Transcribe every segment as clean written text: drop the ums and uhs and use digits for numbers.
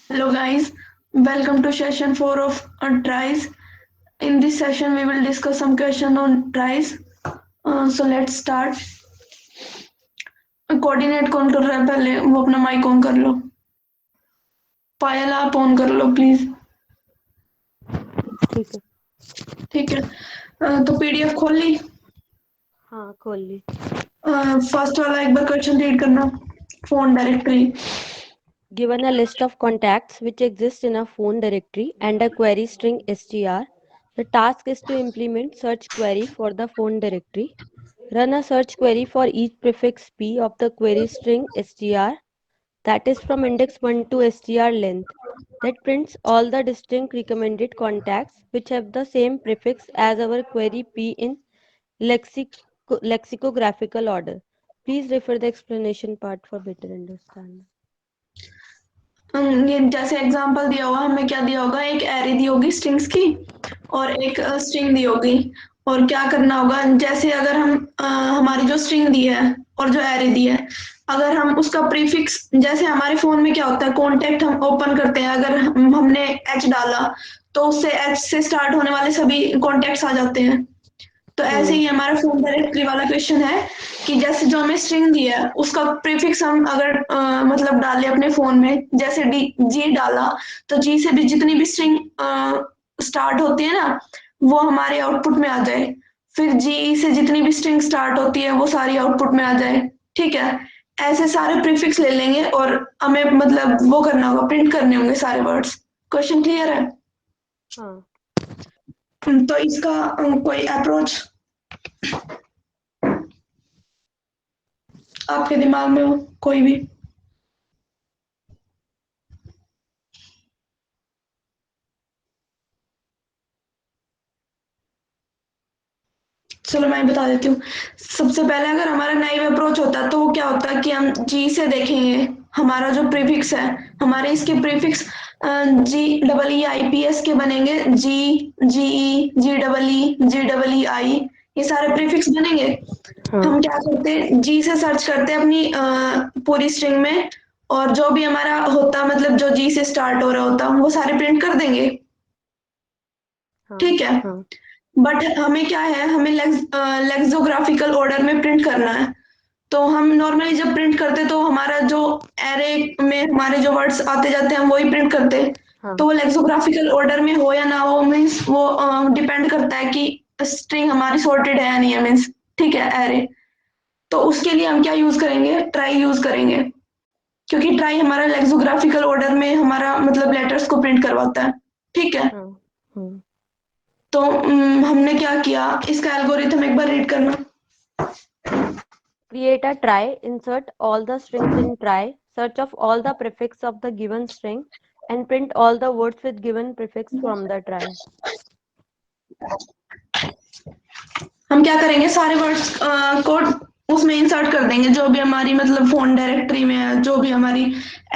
Hello guys, welcome to session 4 of tries. In this session we will discuss some question on tries. So let's start. Coordinate कौन कर रहा है पहले वो अपना माइक ऑन कर लो. पायल आप ऑन कर लो प्लीज. ठीक है। ठीक है. तो पीडीएफ खोल ली. हाँ, खोल ली। फर्स्ट वाला एक बार क्वेश्चन रीड करना. Phone directory. Given a list of contacts which exist in a phone directory and a query string str, the task is to implement search query for the phone directory. Run a search query for each prefix p of the query string str, that is from index 1 to str length, that prints all the distinct recommended contacts which have the same prefix as our query p in lexicographical order. Please refer the explanation part for better understanding. ये जैसे example दिया होगा हमें क्या दिया होगा एक array दी होगी स्ट्रिंग्स की और एक स्ट्रिंग दी होगी और क्या करना होगा जैसे अगर हम हमारी जो स्ट्रिंग दी है और जो एरे दी है अगर हम उसका प्रीफिक्स जैसे हमारे फोन में क्या होता है कॉन्टेक्ट हम ओपन करते हैं अगर हमने एच डाला तो उससे एच से स्टार्ट होने वाले सभी कॉन्टेक्ट्स आ जाते हैं. तो ऐसे ही हमारा फोन डायरेक्टरी वाला क्वेश्चन है कि जैसे जो हमें स्ट्रिंग दी है उसका प्रीफिक्स हम अगर मतलब डाले अपने फोन में जैसे डी जी डाला तो जी से भी जितनी भी स्ट्रिंग स्टार्ट होती है ना वो हमारे आउटपुट में आ जाए. फिर जी से जितनी भी स्ट्रिंग स्टार्ट होती है वो सारी आउटपुट में आ जाए. ठीक है. ऐसे सारे प्रीफिक्स ले लेंगे और हमें मतलब वो करना होगा प्रिंट करने होंगे सारे वर्ड्स. क्वेश्चन क्लियर है. हाँ, तो इसका कोई अप्रोच आपके दिमाग में हो कोई भी. चलो मैं बता देती हूँ. सबसे पहले अगर हमारा नाइव अप्रोच होता है तो वो क्या होता है कि हम जी से देखेंगे हमारा जो प्रीफिक्स है हमारे इसके prefix G double E I P S के बनेंगे जी जी ई जी डबल ई आई ये सारे प्रीफिक्स बनेंगे. हाँ, हम क्या करते हैं जी से सर्च करते हैं अपनी पूरी स्ट्रिंग में और जो भी हमारा होता मतलब जो जी से स्टार्ट हो रहा होता वो सारे प्रिंट कर देंगे. हाँ, ठीक है. हाँ, बट हमें क्या है हमें लेक्सोग्राफिकल ऑर्डर में प्रिंट करना है. तो हम नॉर्मली जब प्रिंट करते तो हमारा जो एरे में हमारे जो वर्ड्स आते जाते हैं हम वही प्रिंट करते हैं. हाँ, तो वो लेक्सोग्राफिकल ऑर्डर में हो या ना हो मीन्स वो डिपेंड करता है कि स्ट्रिंग हमारी सॉर्टेड है या नहीं है मीन्स. ठीक है एरे. तो उसके लिए हम क्या यूज करेंगे ट्राई यूज करेंगे क्योंकि ट्राई हमारा लेक्सोग्राफिकल ऑर्डर में हमारा मतलब लेटर्स को प्रिंट करवाता है. ठीक है. हाँ, हाँ. तो हमने क्या किया इसका एल्गोरिथम एक बार रीड करना. Create a try, insert all the strings in try, search of all the prefix of the given string, and print all the words with given prefix from the try. हम क्या करेंगे सारे words को उसमें insert कर देंगे जो भी हमारी मतलब फोन डायरेक्टरी में है जो भी हमारी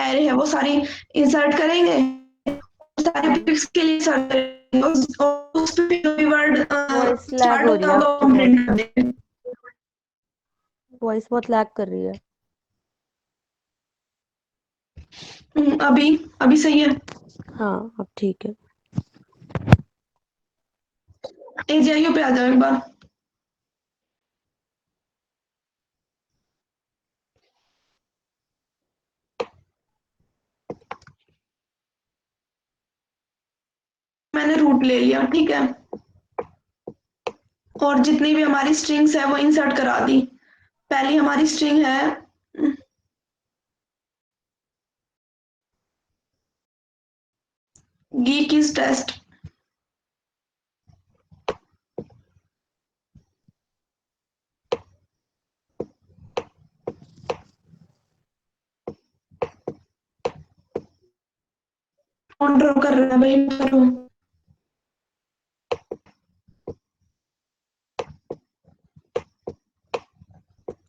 एरे है वो सारी इंसर्ट करेंगे. सारे हाँ, प्रीफिक्स के लिए सर्च करेंगे उस पे जो भी वर्ड वॉइस लैग स्टार्ट हो रही होता है होगा आपकी हम बहुत। प्रिंट कर देंगे. वॉइस बहुत लैग कर रही है। अभी अभी सही है. हाँ, अब ठीक है। एजीआईओ पे आ जाओ एक बार. मैंने रूट ले लिया. ठीक है. और जितनी भी हमारी स्ट्रिंग्स है वो इंसर्ट करा दी. पहली हमारी स्ट्रिंग है गीक इज टेस्ट. कौन ड्रॉ कर रहा है भाई करो.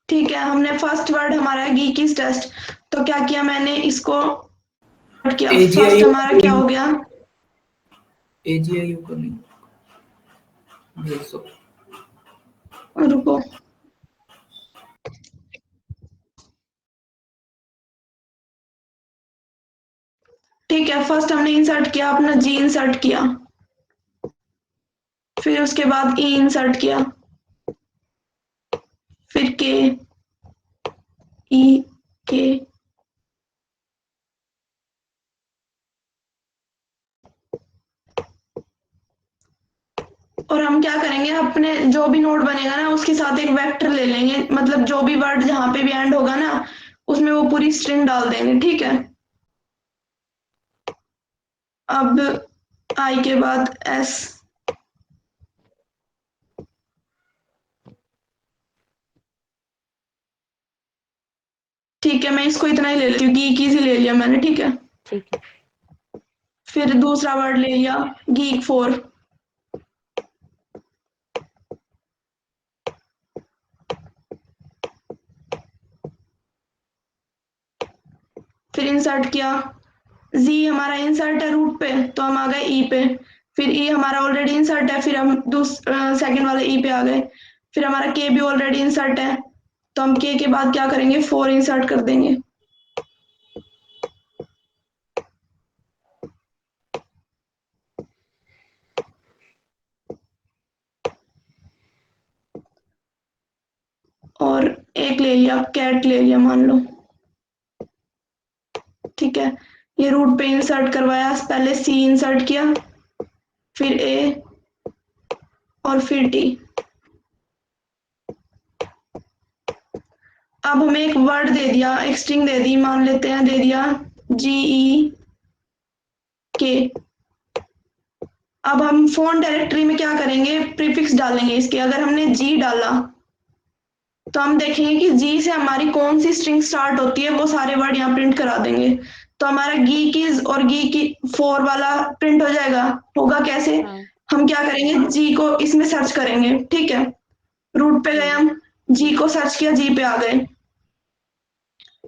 ठीक है. हमने फर्स्ट वर्ड हमारा है गीक इज टेस्ट. तो क्या किया मैंने इसको किया फर्स्ट एजीआईओ हमारा क्या हो गया एजीआईओ का लिंक भेज दो। रुको. ठीक है, फर्स्ट हमने इंसर्ट किया अपना जी इंसर्ट किया, फिर उसके बाद ई इंसर्ट किया, फिर के, ई, के, और हम क्या करेंगे, अपने जो भी नोड बनेगा ना उसके साथ एक वेक्टर ले लेंगे, मतलब जो भी वर्ड जहां पे भी एंड होगा ना उसमें वो पूरी स्ट्रिंग डाल देंगे। ठीक है, अब आई के बाद एस, ठीक है, मैं इसको इतना ही ले लेती हूँ, गीक ही ले लिया मैंने। ठीक है, ठीक है। फिर दूसरा वर्ड ले लिया गीक 4, फिर इंसर्ट किया, जी हमारा इंसर्ट है रूट पे तो हम आ गए ई पे, फिर ई हमारा ऑलरेडी इंसर्ट है, फिर हम सेकंड वाले ई पे आ गए, फिर हमारा के भी ऑलरेडी इंसर्ट है तो हम के बाद क्या करेंगे, 4 इंसर्ट कर देंगे। और एक ले लिया कैट ले लिया मान लो। ठीक है, ये रूट पे इंसर्ट करवाया, पहले सी इंसर्ट किया, फिर ए और फिर टी। अब हमें एक वर्ड दे दिया, एक स्ट्रिंग दे दी, मान लेते हैं दे दिया जी ई के। अब हम फोन डायरेक्टरी में क्या करेंगे, प्रीफिक्स डालेंगे इसके। अगर हमने जी डाला तो हम देखेंगे कि जी से हमारी कौन सी स्ट्रिंग स्टार्ट होती है, वो सारे वर्ड यहाँ प्रिंट करा देंगे। तो हमारा गी कीज और गी की 4 वाला प्रिंट हो जाएगा। होगा कैसे, हाँ। हम क्या करेंगे, जी को इसमें सर्च करेंगे। ठीक है, रूट पे गए, हम जी को सर्च किया, जी पे आ गए।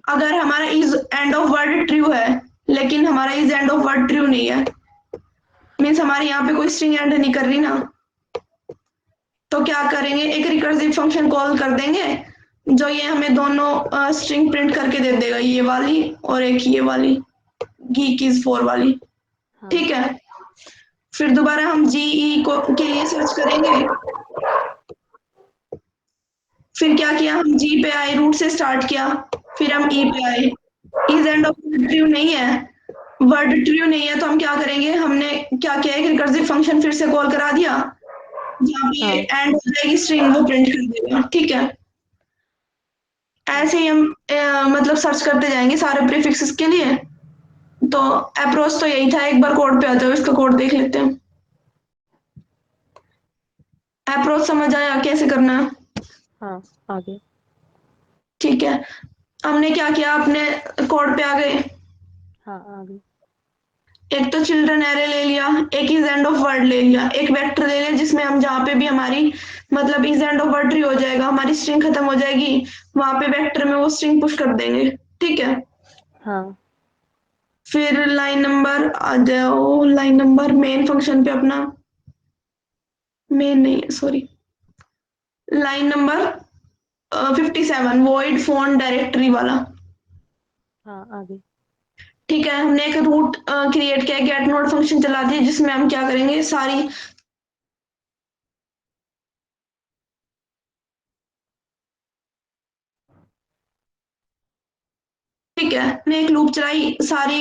अगर हमारा is end of word true है लेकिन हमारा is end of word true नहीं है, मीन्स हमारे यहाँ पे कोई स्ट्रिंग एंड नहीं कर रही ना, तो क्या करेंगे, एक रिकर्सिव फंक्शन कॉल कर देंगे जो ये हमें दोनों स्ट्रिंग प्रिंट करके दे देगा, ये वाली और एक ये वाली गी कीज 4 वाली। हाँ। ठीक है, फिर दोबारा हम जी ई को के लिए सर्च करेंगे, फिर क्या किया, हम जी पे आए, रूट से स्टार्ट किया, फिर हम ई पे आए। इज एंड ऑफ ट्रू नहीं है, वर्ड ट्रू नहीं है, तो हम क्या करेंगे, हमने क्या किया, एक रिकर्सिव फंक्शन फिर से कॉल करा दिया, जहाँ पे हाँ। एंड हो जाएगी स्ट्रिंग वो प्रिंट कर देगा। ठीक है, हाँ। ऐसे ही हम मतलब सर्च करते जाएंगे सारे प्रीफिक्सेस के लिए। तो अप्रोच तो यही था, एक बार कोड पे आते हो, इसका कोड देख लेते हैं। अप्रोच समझ आया कैसे करना है? हाँ। आगे। ठीक है, हमने क्या किया, अपने कोड पे आ गए। हाँ। आगे। एक तो चिल्ड्रन एरे ले लिया, एक इज एंड ऑफ वर्ड ले लिया, एक वेक्टर ले लिया जिसमें हम जहाँ पे भी हमारी मतलब is end of word tree हो जाएगा, हमारी स्ट्रिंग खत्म हो जाएगी, वहां पे वेक्टर में वो स्ट्रिंग पुश कर देंगे। ठीक है, हाँ। फिर लाइन नंबर आ जाओ, लाइन नंबर मेन फंक्शन पे अपना, मेन नहीं sorry, line number 57 void phone directory वाला। हाँ। आगे। ठीक है, हमने एक रूट क्रिएट किया, गेट नोड फंक्शन चला दिया जिसमें हम क्या करेंगे, सारी ठीक है, हमने एक लूप चलाई, सारी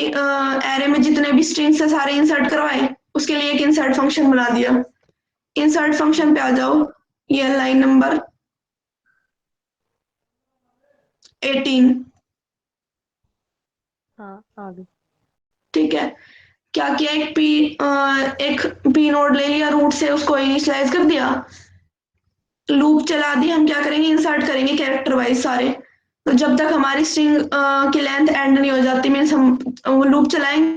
एरे में जितने भी स्ट्रिंग्स है सारे इंसर्ट करवाए, उसके लिए एक इंसर्ट फंक्शन बना दिया। इंसर्ट फंक्शन पे आ जाओ, ये लाइन नंबर 18। हाँ। आगे। ठीक है, क्या किया, एक पी नोड ले लिया, रूट से उसको इनिशियलाइज कर दिया, लूप चला दी, हम क्या करेंगे, इंसर्ट करेंगे कैरेक्टर वाइज सारे। तो जब तक हमारी स्ट्रिंग की लेंथ एंड नहीं हो जाती, मीन्स हम लूप चलाएंगे,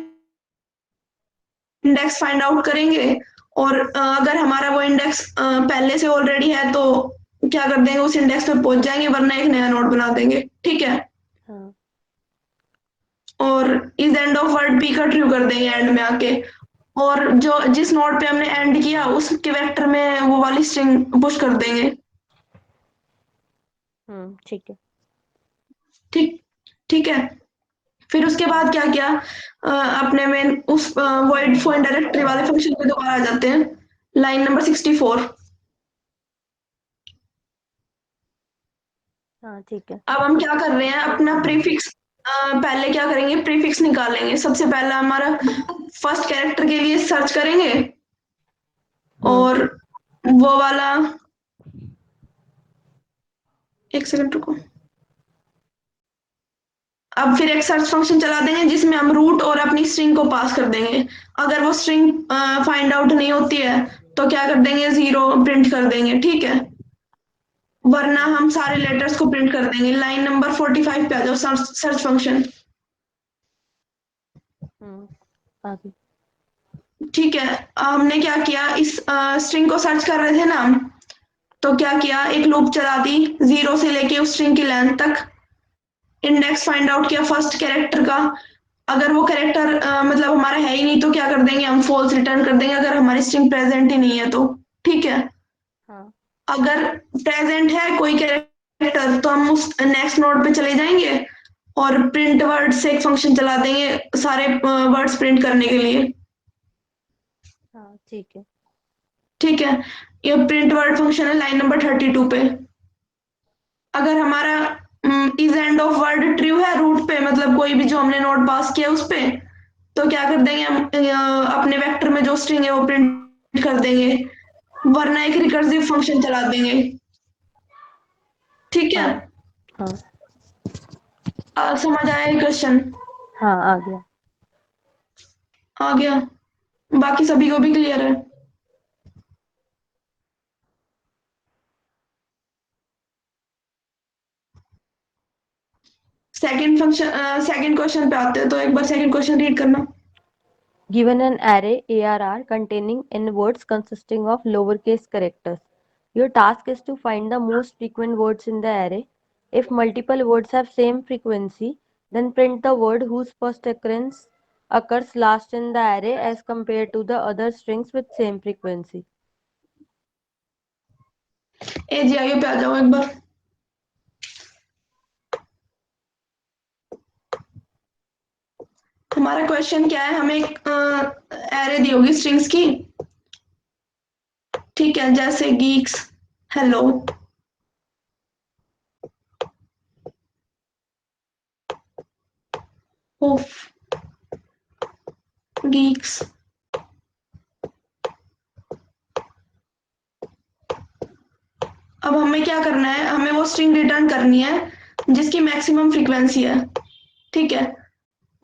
इंडेक्स फाइंड आउट करेंगे, और अगर हमारा वो इंडेक्स पहले से ऑलरेडी है तो क्या कर देंगे, उस इंडेक्स पे पहुंच जाएंगे, वरना एक नया नोड बना देंगे। ठीक है, हाँ। और इस एंड ऑफ वर्ड पी का ट्रू कर देंगे एंड में आके, और जो जिस नोड पे हमने एंड किया उसके वेक्टर में वो वाली स्ट्रिंग पुश कर देंगे। ठीक है। ठीक ठीक है, फिर उसके बाद क्या किया, अपने में उस वॉइड फोन डायरेक्टरी वाले फंक्शन पे दोबारा आ जाते हैं, लाइन नंबर 64। हाँ ठीक है। अब हम क्या कर रहे हैं, अपना प्रीफिक्स पहले क्या करेंगे, प्रीफिक्स निकालेंगे। सबसे पहला हमारा फर्स्ट कैरेक्टर के लिए सर्च करेंगे, हम्म। और वो वाला, एक सेकंड रुको। अब फिर एक सर्च फंक्शन चला देंगे जिसमें हम रूट और अपनी स्ट्रिंग को पास कर देंगे। अगर वो स्ट्रिंग फाइंड आउट नहीं होती है तो क्या कर देंगे, 0 प्रिंट कर देंगे, ठीक है। वरना हाँ। हम सारे लेटर्स को प्रिंट कर देंगे। लाइन नंबर 45 पे आ जाओ, सर्च फंक्शन। आगे। ठीक है, हमने क्या किया, इस स्ट्रिंग को सर्च कर रहे थे ना हम, तो क्या किया, एक लूप चला दी 0 से लेके उस स्ट्रिंग की लेंथ तक। इंडेक्स फाइंड आउट किया फर्स्ट कैरेक्टर का। अगर वो कैरेक्टर मतलब हमारा है ही नहीं तो क्या कर देंगे, हम फॉल्स रिटर्न कर देंगे, अगर हमारी स्ट्रिंग प्रेजेंट ही नहीं है तो। ठीक है, हाँ। अगर प्रेजेंट है कोई कैरेक्टर तो हम उस नेक्स्ट नोड पे चले जाएंगे और प्रिंट वर्ड से एक फंक्शन चला देंगे सारे वर्ड्स प्रिंट करने के लिए। हाँ ठीक है। ठीक है, ये प्रिंट वर्ड फंक्शन है लाइन नंबर 32 पे। अगर हमारा is end of word true है रूट पे, मतलब कोई भी जो हमने नोड पास किया उस पे, तो क्या कर देंगे हम, अपने वेक्टर में जो स्ट्रिंग है वो प्रिंट कर देंगे, वरना एक रिकर्सिव फंक्शन चला देंगे। ठीक है, हाँ। हाँ। समझ आया क्वेश्चन? हाँ आ गया। आ गया, बाकी सभी को भी क्लियर है? सेकंड फंक्शन, सेकंड क्वेश्चन पे आते हैं, तो एक बार सेकंड क्वेश्चन रीड करना। Given an array ARR containing n words consisting of lowercase characters, your task is to find the most frequent words in the array. If multiple words have same frequency, then print the word whose first occurrence occurs last in the array as compared to the other strings with same frequency. AGI पे आ जाओ एक बार। हमारा question क्या है, हमें एक array दी होगी strings की। ठीक है, जैसे गीक्स, हेलो, ओफ, गीक्स। अब हमें क्या करना है, हमें वो स्ट्रिंग रिटर्न करनी है जिसकी मैक्सिमम फ्रीक्वेंसी है। ठीक है,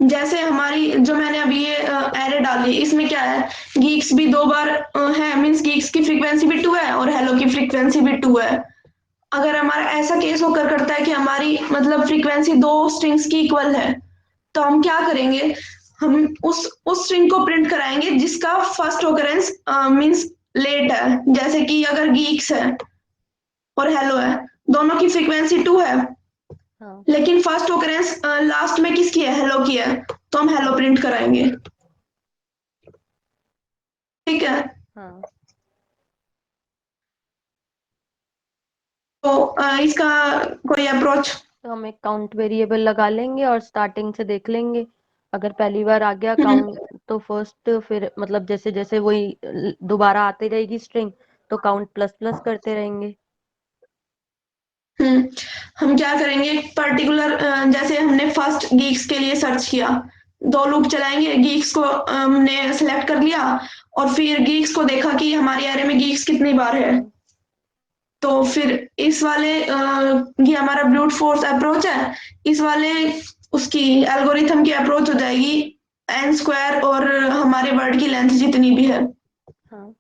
जैसे हमारी जो मैंने अभी ये एरे डाली, इसमें क्या है, गीक्स भी 2 बार है, मींस गीक्स की फ्रीक्वेंसी भी 2 है और हेलो की फ्रीक्वेंसी भी 2 है। अगर हमारा ऐसा केस होकर करता है कि हमारी मतलब फ्रीक्वेंसी 2 स्ट्रिंग्स की इक्वल है, तो हम क्या करेंगे, हम उस स्ट्रिंग को प्रिंट कराएंगे जिसका फर्स्ट ओकरेंस मींस लेट है। जैसे कि अगर गीक्स है और हेलो है, दोनों की फ्रीक्वेंसी 2 है, हाँ। लेकिन फर्स्ट ओकरेंस लास्ट में किसकी है, हेलो की है, तो हम हेलो प्रिंट कराएंगे। ठीक है, हाँ। तो इसका कोई अप्रोच? तो हम एक काउंट वेरिएबल लगा लेंगे और स्टार्टिंग से देख लेंगे। अगर पहली बार आ गया काउंट तो फर्स्ट, फिर मतलब जैसे जैसे वही दोबारा आती रहेगी स्ट्रिंग तो काउंट प्लस प्लस करते रहेंगे। हम्म हम क्या करेंगे, पर्टिकुलर जैसे हमने फर्स्ट गीक्स के लिए सर्च किया, 2 लूप चलाएंगे, गीक्स को हमने सेलेक्ट कर लिया, और फिर गीक्स को देखा कि हमारे एरे में गीक्स कितनी बार है। हम्म। तो फिर इस वाले ये हमारा ब्रूट फोर्स अप्रोच है। इस वाले उसकी एल्गोरिथम की अप्रोच हो जाएगी एन स्क्वायर और हमारे वर्ड की लेंथ जितनी भी है। हाँ।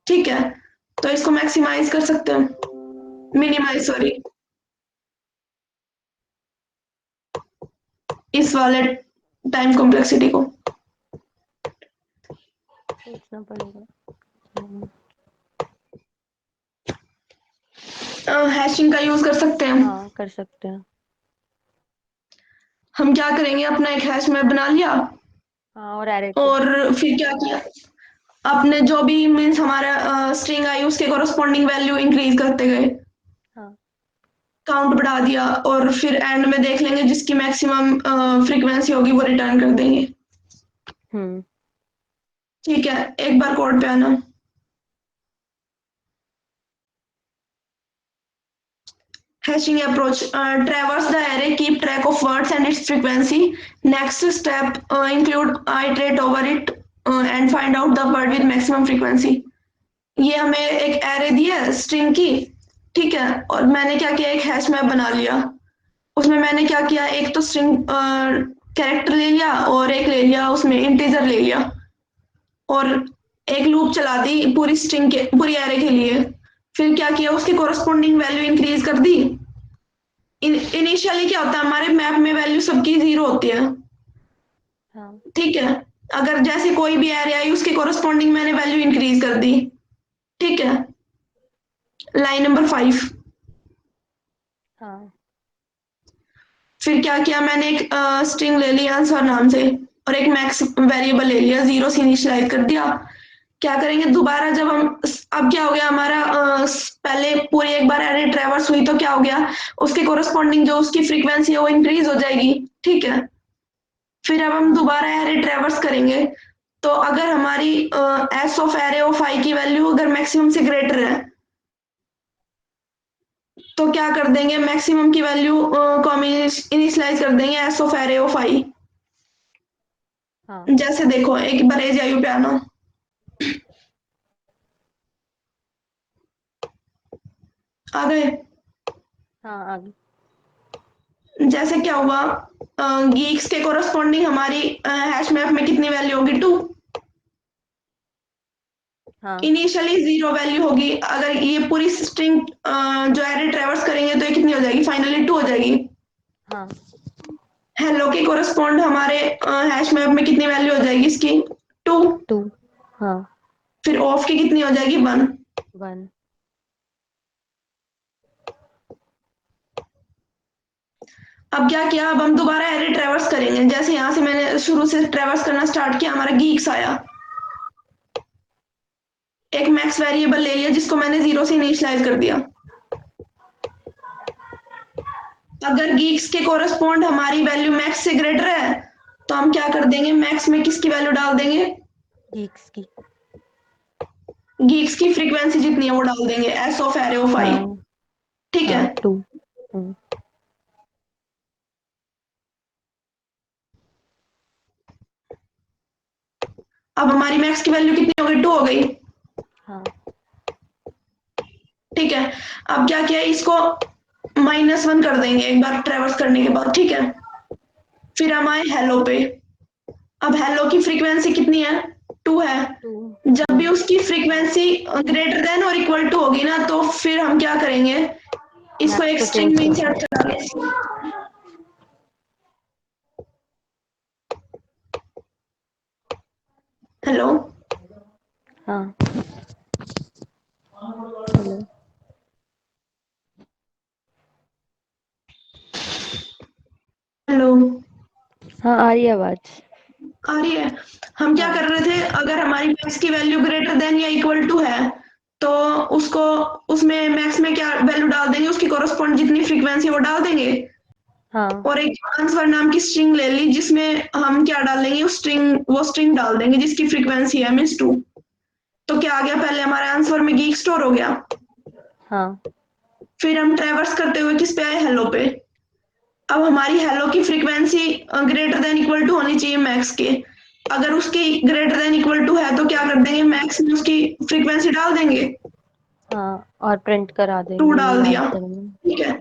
ठीक है, तो इसको मैक्सिमाइज कर सकते हैं, मिनिमाइज सॉरी, इस वाले टाइम कॉम्प्लेक्सिटी को। सोचना पड़ेगा। हम्म। हैशिंग का यूज कर सकते हैं। हाँ कर सकते हैं। हम क्या करेंगे, अपना एक हैश मैप बना लिया, हाँ और एरे को। और फिर क्या किया, आपने जो भी मीन्स हमारा स्ट्रिंग आई उसके कोरोस्पॉन्डिंग वैल्यू इंक्रीज करते गए। हाँ। काउंट बढ़ा दिया और फिर एंड में देख लेंगे जिसकी मैक्सिमम फ्रीक्वेंसी होगी वो रिटर्न कर देंगे। ठीक है, एक बार कोड पे आना। Hashing approach, traverse the array, keep track of words and its frequency. Next step include iterate over it and find out the word with maximum frequency. ये हमें एक एरे दिया है स्ट्रिंग की, ठीक है, और मैंने क्या किया, एक हैश मैप बना लिया। उसमें मैंने क्या किया, एक तो स्ट्रिंग कैरेक्टर ले लिया और एक ले लिया उसमें इंटीजर ले लिया और एक लूप चला दी पूरी स्ट्रिंग के पूरी एरे के लिए। फिर क्या किया, उसकी कोरस्पॉन्डिंग वैल्यू इंक्रीज कर दी। इनिशियली क्या होता है, हमारे मैप में वैल्यू सबकी 0 होती है। ठीक है, अगर जैसे कोई भी एरे आई उसके कोरस्पॉन्डिंग मैंने वैल्यू इंक्रीज कर दी। ठीक है, लाइन नंबर 5। फिर क्या किया, मैंने एक स्ट्रिंग ले ली आंसर नाम से और एक मैक्स वेरिएबल ले लिया, 0 से इनिशियलाइज कर दिया। क्या करेंगे दोबारा, जब हम अब क्या हो गया हमारा पहले पूरी एक बार एरे ट्रेवर्स हुई तो क्या हो गया, उसके कोरस्पॉन्डिंग जो उसकी फ्रीक्वेंसी है वो इंक्रीज हो जाएगी। ठीक है, फिर अब हम दोबारा एरे ट्रेवर्स करेंगे तो अगर हमारी एस ऑफ एरे ऑफ आई की वैल्यू अगर मैक्सिमम से ग्रेटर है तो क्या कर देंगे, मैक्सिमम की वैल्यू को हम इनिशियलाइज कर देंगे एस ऑफ एरे ऑफ आई। जैसे देखो एक बार एज आयु पे आना। आ गए? जैसे क्या हुआ, गीक्स के कोरस्पॉन्डिंग हमारी हैश मैप में कितनी वैल्यू होगी, 2। इनिशियली 0 वैल्यू होगी, अगर ये पूरी स्ट्रिंग जो एरे ट्रेवर्स करेंगे तो ये कितनी हो जाएगी, फाइनली 2 हो जाएगी। हेलो के कोरस्पॉन्ड हमारे हैश मैप में कितनी वैल्यू हो जाएगी इसकी, 2। फिर ऑफ की कितनी हो जाएगी, 1। अब क्या किया, अब हम दोबारा एरे ट्रेवर्स करेंगे। जैसे यहाँ से मैंने शुरू से ट्रेवर्स करना स्टार्ट किया, हमारा गीक्स आया, एक मैक्स वेरिएबल ले लिया जिसको मैंने 0 से इनिशियलाइज कर दिया। अगर गीक्स के कोरस्पॉन्ड हमारी वैल्यू मैक्स से ग्रेटर है तो हम क्या कर देंगे, मैक्स में किसकी वैल्यू डाल देंगे, गीक्स की फ्रीक्वेंसी जितनी है वो डाल देंगे, एस ऑफ एरे ऑफ आई। ठीक है, अब हमारी मैक्स की वैल्यू कितनी हो गई, 2 हो गई। ठीक है, अब क्या किया, इसको -1 कर देंगे एक बार ट्रेवर्स करने के बाद। ठीक है, फिर हम आए हेलो पे। अब हेलो की फ्रीक्वेंसी कितनी है, 2 है। जब भी उसकी फ्रीक्वेंसी ग्रेटर देन और इक्वल टू होगी ना तो फिर हम क्या करेंगे, इसको एक स्ट्रिंग में इंसर्ट करेंगे। हेलो, हेलो, आ रही है आवाज। आ रही है? हम क्या कर रहे थे, अगर हमारी मैक्स की वैल्यू ग्रेटर देन या इक्वल टू है तो उसको उसमें मैक्स में क्या वैल्यू डाल देंगे, उसकी कोरस्पॉन्ड जितनी फ्रीक्वेंसी वो डाल देंगे। और एक आंसर नाम की स्ट्रिंग ले ली जिसमें हम क्या डालेंगे, वो स्ट्रिंग डाल देंगे जिसकी फ्रीक्वेंसी है मींस 2। तो क्या आ गया, पहले हमारे आंसर में गीक स्टोर हो गया। फिर हम ट्रेवर्स करते हुए किस पे आए, हेलो पे। अब हमारी हेलो की frequency greater than equal to होनी चाहिए मैक्स के। अगर उसकी ग्रेटर देन इक्वल टू है तो क्या कर देंगे, मैक्स में उसकी फ्रीक्वेंसी डाल देंगे। और प्रिंट करा देंगे 2 डाल दिया। आंसर में। ठीक है,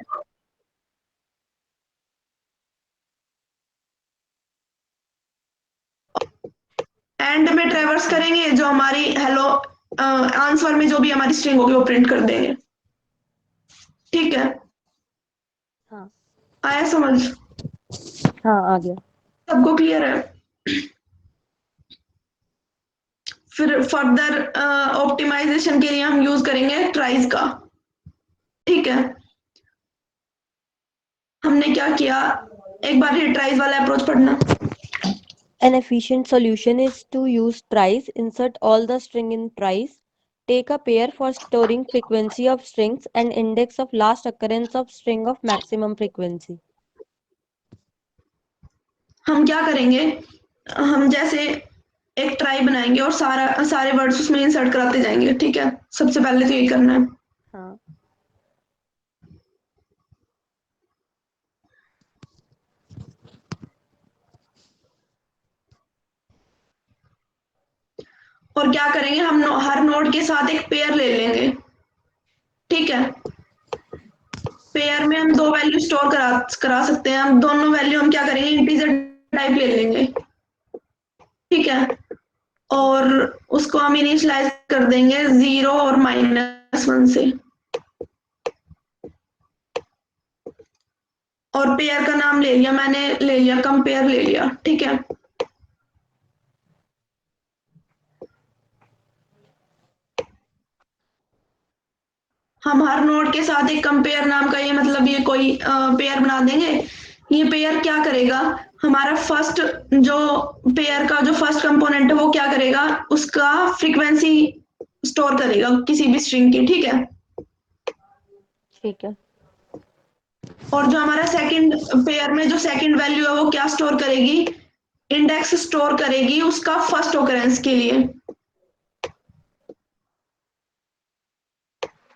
एंड में ट्रेवर्स करेंगे, जो हमारी हेलो आंसर में जो भी हमारी स्ट्रिंग होगी वो प्रिंट कर देंगे। ठीक है, आया समझ? आ गया। सबको क्लियर है? फिर फर्दर ऑप्टिमाइजेशन के लिए हम यूज करेंगे ट्राइज का। ठीक है, हमने क्या किया, एक बार ये ट्राइज वाला अप्रोच पढ़ना। An efficient solution is to use tries. Insert all the string in tries. Take a pair for storing frequency of strings and index of last occurrence of string of maximum frequency. हम क्या करेंगे, हम जैसे एक try बनाएंगे और सारे words उसमें इंसर्ट कराते जाएंगे, ठीक है। सबसे पहले तो यही करना है। हाँ और क्या करेंगे, हम हर नोड के साथ एक पेयर ले लेंगे, ठीक है। पेयर में हम दो वैल्यू स्टोर करा सकते हैं। हम दोनों वैल्यू हम क्या करेंगे, इंटीजर टाइप ले लेंगे, ठीक है। और उसको हम इनिशियलाइज कर देंगे 0 और -1 से, और पेयर का नाम ले लिया मैंने, ले लिया कंपेयर ले लिया, ठीक है। हम हर नोड के साथ एक कंपेयर नाम का, ये मतलब ये कोई पेयर बना देंगे। ये पेयर क्या करेगा, हमारा फर्स्ट जो पेयर का जो फर्स्ट कंपोनेंट है वो क्या करेगा, उसका फ्रीक्वेंसी स्टोर करेगा किसी भी स्ट्रिंग की, ठीक है। ठीक है। और जो हमारा सेकंड पेयर में जो सेकंड वैल्यू है वो क्या स्टोर करेगी, इंडेक्स स्टोर करेगी उसका फर्स्ट ऑकरेंस के लिए।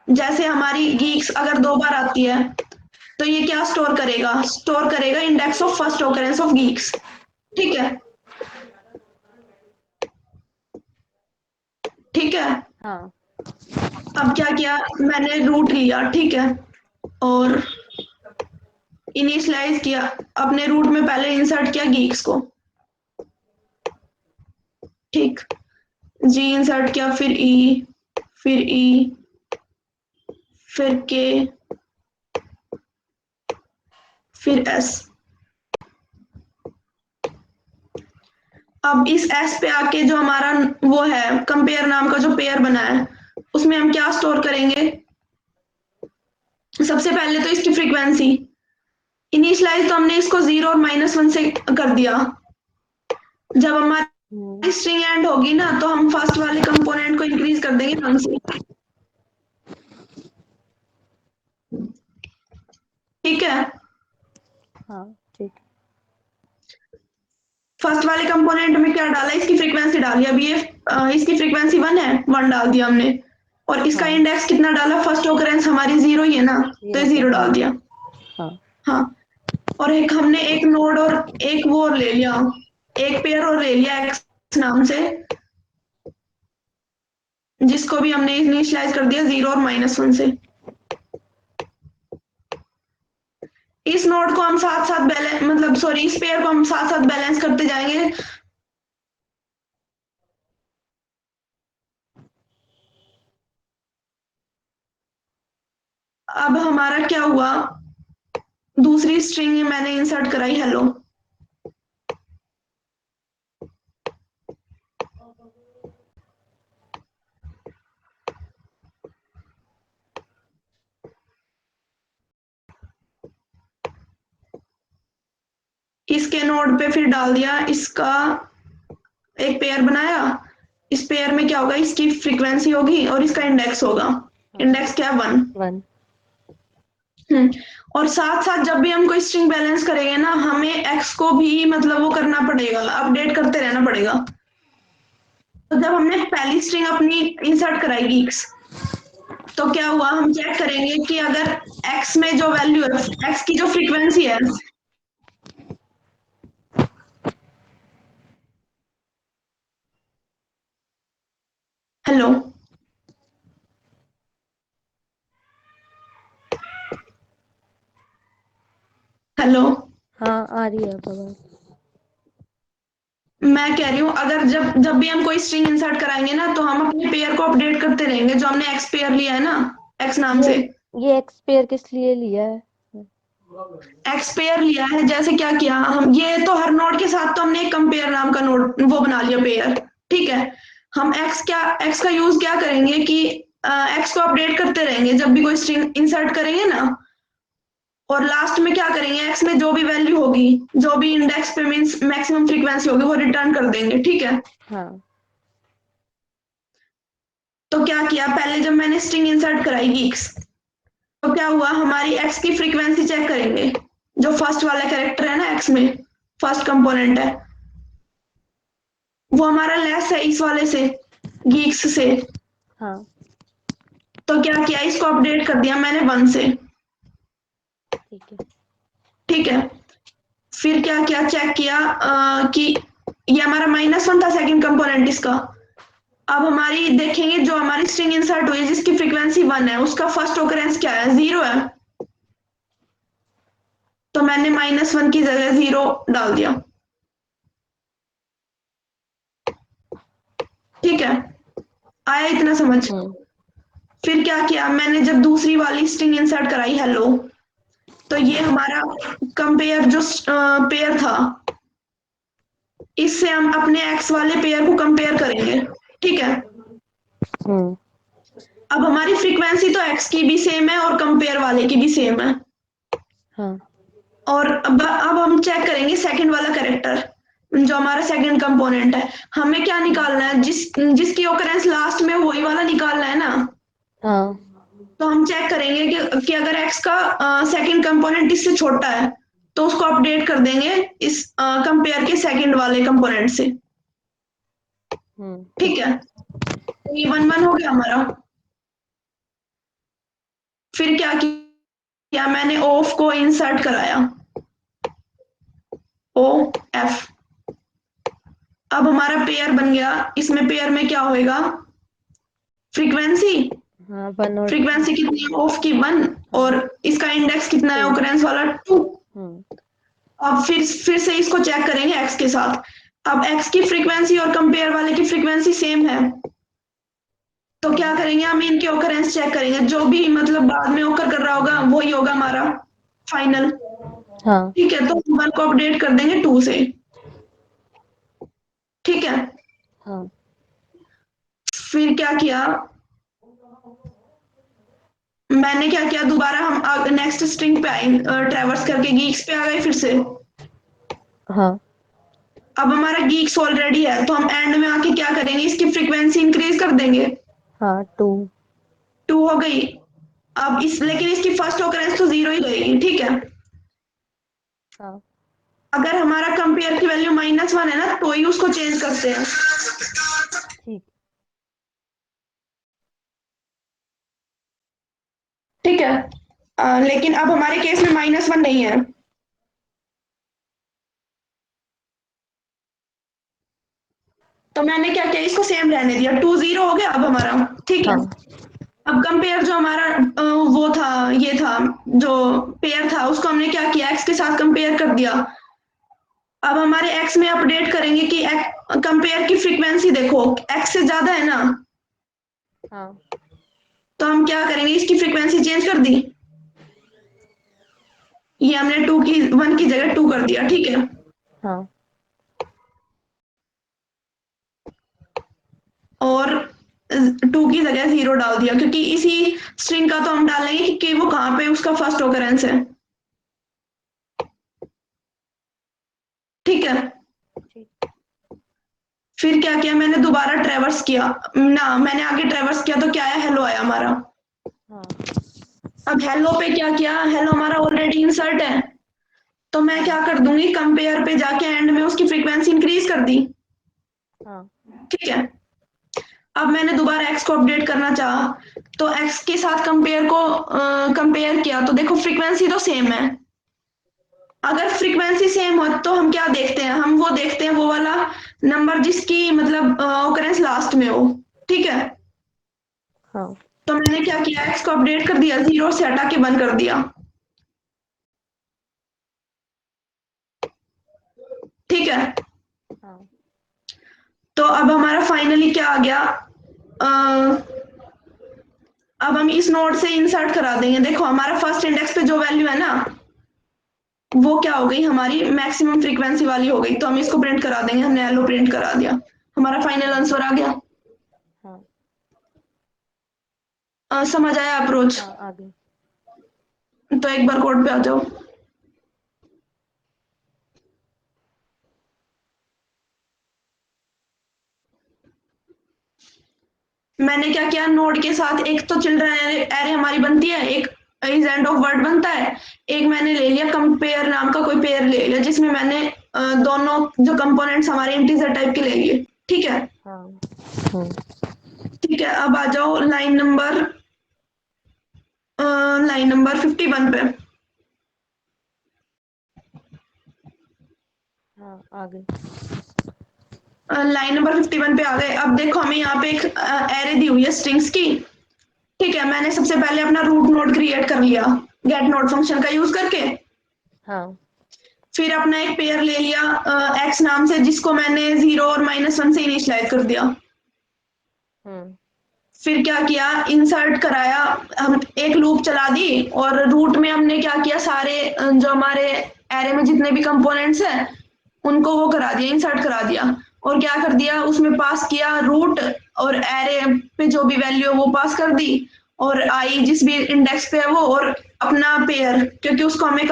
जैसे हमारी गीक्स अगर 2 बार आती है तो ये क्या स्टोर करेगा, स्टोर करेगा index of first occurrence of Geeks, ठीक है। ठीक है। हाँ अब क्या किया, मैंने रूट लिया, ठीक है, और इनिशियलाइज किया। अपने रूट में पहले इंसर्ट किया गीक्स को, ठीक। जी इंसर्ट किया, फिर ई, फिर ई, फिर के, फिर एस। अब इस एस पे आके जो हमारा वो है कंपेयर नाम का जो पेयर बना है उसमें हम क्या स्टोर करेंगे, सबसे पहले तो इसकी फ्रीक्वेंसी। इनिशियलाइज तो हमने इसको 0 और -1 से कर दिया। जब हमारी स्ट्रिंग एंड होगी ना तो हम फर्स्ट वाले कंपोनेंट को इंक्रीज कर देंगे 1 से, ठीक है। हाँ ठीक। फर्स्ट वाले कंपोनेंट में क्या डाला, इसकी फ्रीक्वेंसी डाली। अब ये इसकी फ्रीक्वेंसी 1 है, 1 डाल दिया हमने। और इसका हाँ इंडेक्स कितना डाला, फर्स्ट ऑकरेंस हमारी 0 ही है ना, तो ये 0 डाल दिया। हाँ हाँ। और एक हमने एक नोड और एक वो और ले लिया, एक पेयर और ले लिया एक्स नाम से, जिसको भी हमने इनिशियलाइज कर दिया 0 और -1 से। इस नोड को हम साथ साथ बैलेंस, मतलब सॉरी, इस पेयर को हम साथ साथ बैलेंस करते जाएंगे। अब हमारा क्या हुआ, दूसरी स्ट्रिंग मैंने इंसर्ट कराई हेलो। इसके नोड पे फिर डाल दिया इसका, एक पेयर बनाया। इस पेयर में क्या होगा, इसकी फ्रीक्वेंसी होगी और इसका इंडेक्स होगा। इंडेक्स क्या, 1। 1। और साथ साथ जब भी हम कोई स्ट्रिंग बैलेंस करेंगे ना, हमें एक्स को भी मतलब वो करना पड़ेगा, अपडेट करते रहना पड़ेगा। तो जब हमने पहली स्ट्रिंग अपनी इंसर्ट कराई x, तो क्या हुआ, हम चेक करेंगे कि अगर x में जो वैल्यू है, x की जो फ्रीक्वेंसी है, हेलो, हेलो, हाँ आ रही है आवाज। मैं कह रही हूँ अगर जब जब भी हम कोई स्ट्रिंग इंसर्ट कराएंगे ना तो हम अपने पेयर को अपडेट करते रहेंगे। जो हमने एक्स पेयर लिया है ना, एक्स नाम ये से ये एक्सपेयर किस लिए लिया है? एक्स पेयर लिया है। जैसे क्या किया, हम ये तो हर नोड के साथ तो हमने एक कंपेयर नाम का नोड वो बना लिया पेयर, ठीक है। हम एक्स का यूज क्या करेंगे कि एक्स को अपडेट करते रहेंगे जब भी कोई स्ट्रिंग इंसर्ट करेंगे ना। और लास्ट में क्या करेंगे, एक्स में जो भी वैल्यू होगी, जो भी इंडेक्स पे मींस मैक्सिमम फ्रीक्वेंसी होगी वो रिटर्न कर देंगे, ठीक है। हाँ तो क्या किया, पहले जब मैंने स्ट्रिंग इंसर्ट कराई गीक्स, तो क्या हुआ, हमारी एक्स की फ्रीक्वेंसी चेक करेंगे, जो फर्स्ट वाला कैरेक्टर है ना एक्स में, फर्स्ट कंपोनेंट है, वो हमारा लेस है इस वाले से, गीक्स से। हाँ तो क्या किया, इसको अपडेट कर दिया मैंने 1 से। ठीक है। ठीक है, फिर क्या किया, चेक किया कि ये हमारा -1 था सेकंड कंपोनेंट इसका। अब हमारी देखेंगे जो हमारी स्ट्रिंग इंसर्ट हुई जिसकी फ्रीक्वेंसी 1 है, उसका फर्स्ट ओकरेंस क्या है, 0 है। तो मैंने -1 की जगह 0 डाल दिया। ठीक है, आया इतना समझ। फिर क्या किया, मैंने जब दूसरी वाली स्ट्रिंग इंसर्ट कराई हेलो, तो ये हमारा कंपेयर जो पेयर था, इससे हम अपने एक्स वाले पेयर को कंपेयर करेंगे। ठीक है, हम्म अब हमारी फ्रीक्वेंसी तो एक्स की भी सेम है और कंपेयर वाले की भी सेम है। हाँ और अब हम चेक करेंगे सेकंड वाला कैरेक्टर, जो हमारा सेकंड कंपोनेंट है, हमें क्या निकालना है, जिसकी ओकरेंस लास्ट में वही वाला निकालना है ना। हाँ तो हम चेक करेंगे कि अगर एक्स का सेकंड कंपोनेंट इससे छोटा है, तो उसको अपडेट कर देंगे इस कंपेयर के सेकंड वाले कंपोनेंट से। ठीक है, तो ये 1 1 हो गया हमारा। फिर क्या किया, मैंने ऑफ को इंसर्ट कराया, ओ एफ। अब हमारा पेयर बन गया, इसमें पेयर में क्या होएगा, फ्रीक्वेंसी, हाँ 1 और फ्रीक्वेंसी कितनी है ऑफ की 1, हाँ और इसका इंडेक्स कितना है 2। ओकरेंस वाला 2। हम्म अब फिर से इसको चेक करेंगे एक्स के साथ। अब एक्स की फ्रीक्वेंसी और कंपेयर वाले की फ्रीक्वेंसी सेम है, तो क्या करेंगे, हम इनके ओकरेंस चेक करेंगे, जो भी मतलब बाद में ओकर कर रहा होगा वही होगा हमारा फाइनल। हाँ ठीक है, तो 1 को अपडेट कर देंगे 2 से। ठीक है, हाँ फिर क्या किया, मैंने क्या किया, दोबारा हम नेक्स्ट स्ट्रिंग पे आए, ट्रैवर्स करके गीक्स पे आ गए फिर से। हाँ अब हमारा गीक्स ऑलरेडी है, तो हम एंड में आके क्या करेंगे, इसकी फ्रीक्वेंसी इंक्रीज कर देंगे, हाँ 2। 2 हो गई। अब लेकिन इसकी फर्स्ट ऑकरेंस तो 0 ही रहेगी। ठीक है, हाँ अगर हमारा कंपेयर की वैल्यू -1 है ना, तो ही उसको चेंज करते हैं। ठीक। ठीक है, लेकिन अब हमारे केस में -1 नहीं है, तो मैंने क्या किया, इसको सेम रहने दिया, 2 0 हो गया अब हमारा। ठीक है, हाँ अब कंपेयर जो हमारा वो था, ये था जो पेयर था, उसको हमने क्या किया, एक्स के साथ कंपेयर कर दिया। अब हमारे एक्स में अपडेट करेंगे कि कंपेयर की फ्रीक्वेंसी देखो एक्स से ज्यादा है ना, हाँ तो हम क्या करेंगे, इसकी फ्रीक्वेंसी चेंज कर दी, ये हमने 1 की जगह 2 कर दिया। ठीक है, हाँ और 2 की जगह 0 डाल दिया, क्योंकि इसी स्ट्रिंग का तो हम डालेंगे कि वो कहाँ पे उसका फर्स्ट ऑकरेंस है। ठीक है, ठीक। फिर क्या किया, मैंने दोबारा ट्रैवर्स किया ना, मैंने आगे ट्रैवर्स किया तो क्या आया, हेलो आया हमारा। हाँ अब हेलो पे क्या किया, हेलो हमारा ऑलरेडी इंसर्ट है, तो मैं हाँ क्या कर दूंगी, कंपेयर पे जाके एंड में उसकी फ्रीक्वेंसी इंक्रीज कर दी। हाँ ठीक है, अब मैंने दोबारा एक्स को अपडेट करना चाहा, तो एक्स के साथ कंपेयर को कंपेयर किया, तो देखो फ्रीक्वेंसी तो सेम है। अगर फ्रीक्वेंसी सेम हो तो हम क्या देखते हैं, हम वो देखते हैं वो वाला नंबर जिसकी मतलब ऑकरेंस लास्ट में हो। ठीक है, हाँ तो मैंने क्या किया, एक्स को अपडेट कर दिया, 0 से हटा के 1 कर दिया। ठीक है, हाँ तो अब हमारा फाइनली क्या आ गया, अब हम इस नोड से इंसर्ट करा देंगे, देखो हमारा फर्स्ट इंडेक्स पे जो वैल्यू है ना, वो क्या हो गई, हमारी मैक्सिमम फ्रीक्वेंसी वाली हो गई, तो हम इसको प्रिंट करा देंगे, हमने एलो प्रिंट करा दिया, हमारा फाइनल आंसर आ गया। हाँ समझ आया अप्रोच, हाँ आगे। तो एक बार कोड पे आ जाओ। मैंने क्या किया, नोड के साथ एक तो चिल्ड्रन एरे हमारी बनती है, एक इज एंड ऑफ वर्ड बनता है, एक मैंने ले लिया कंपेयर नाम का कोई पेयर ले लिया जिसमें मैंने दोनों जो कंपोनेंट्स हमारे इंटीजर टाइप के ले लिए। ठीक है। हाँ। हाँ। ठीक है, अब आ जाओ लाइन नंबर 51 पे। हाँ, आगे। लाइन नंबर 51 पे आ गए। अब देखो हमें यहाँ पे एक एरे दी हुई है स्ट्रिंग्स की। ठीक है, मैंने सबसे पहले अपना रूट नोड क्रिएट कर लिया गेट नोड फंक्शन का यूज करके। हाँ। फिर अपना एक पेयर ले लिया एक्स नाम से, जिसको मैंने 0 और -1 से इनिशियलाइज कर दिया। हम्म। फिर क्या किया, इंसर्ट कराया, हम एक लूप चला दी और रूट में हमने क्या किया, सारे जो हमारे एरे में जितने भी कंपोनेंट्स हैं उनको वो करा दिया, इंसर्ट करा दिया। और क्या कर दिया, उसमें पास किया रूट, और एरे पे जो भी वैल्यू है वो पास कर दी, और आई जिस भी इंडेक्स पे है वो, और अपना पेयर, क्योंकि उसको हमें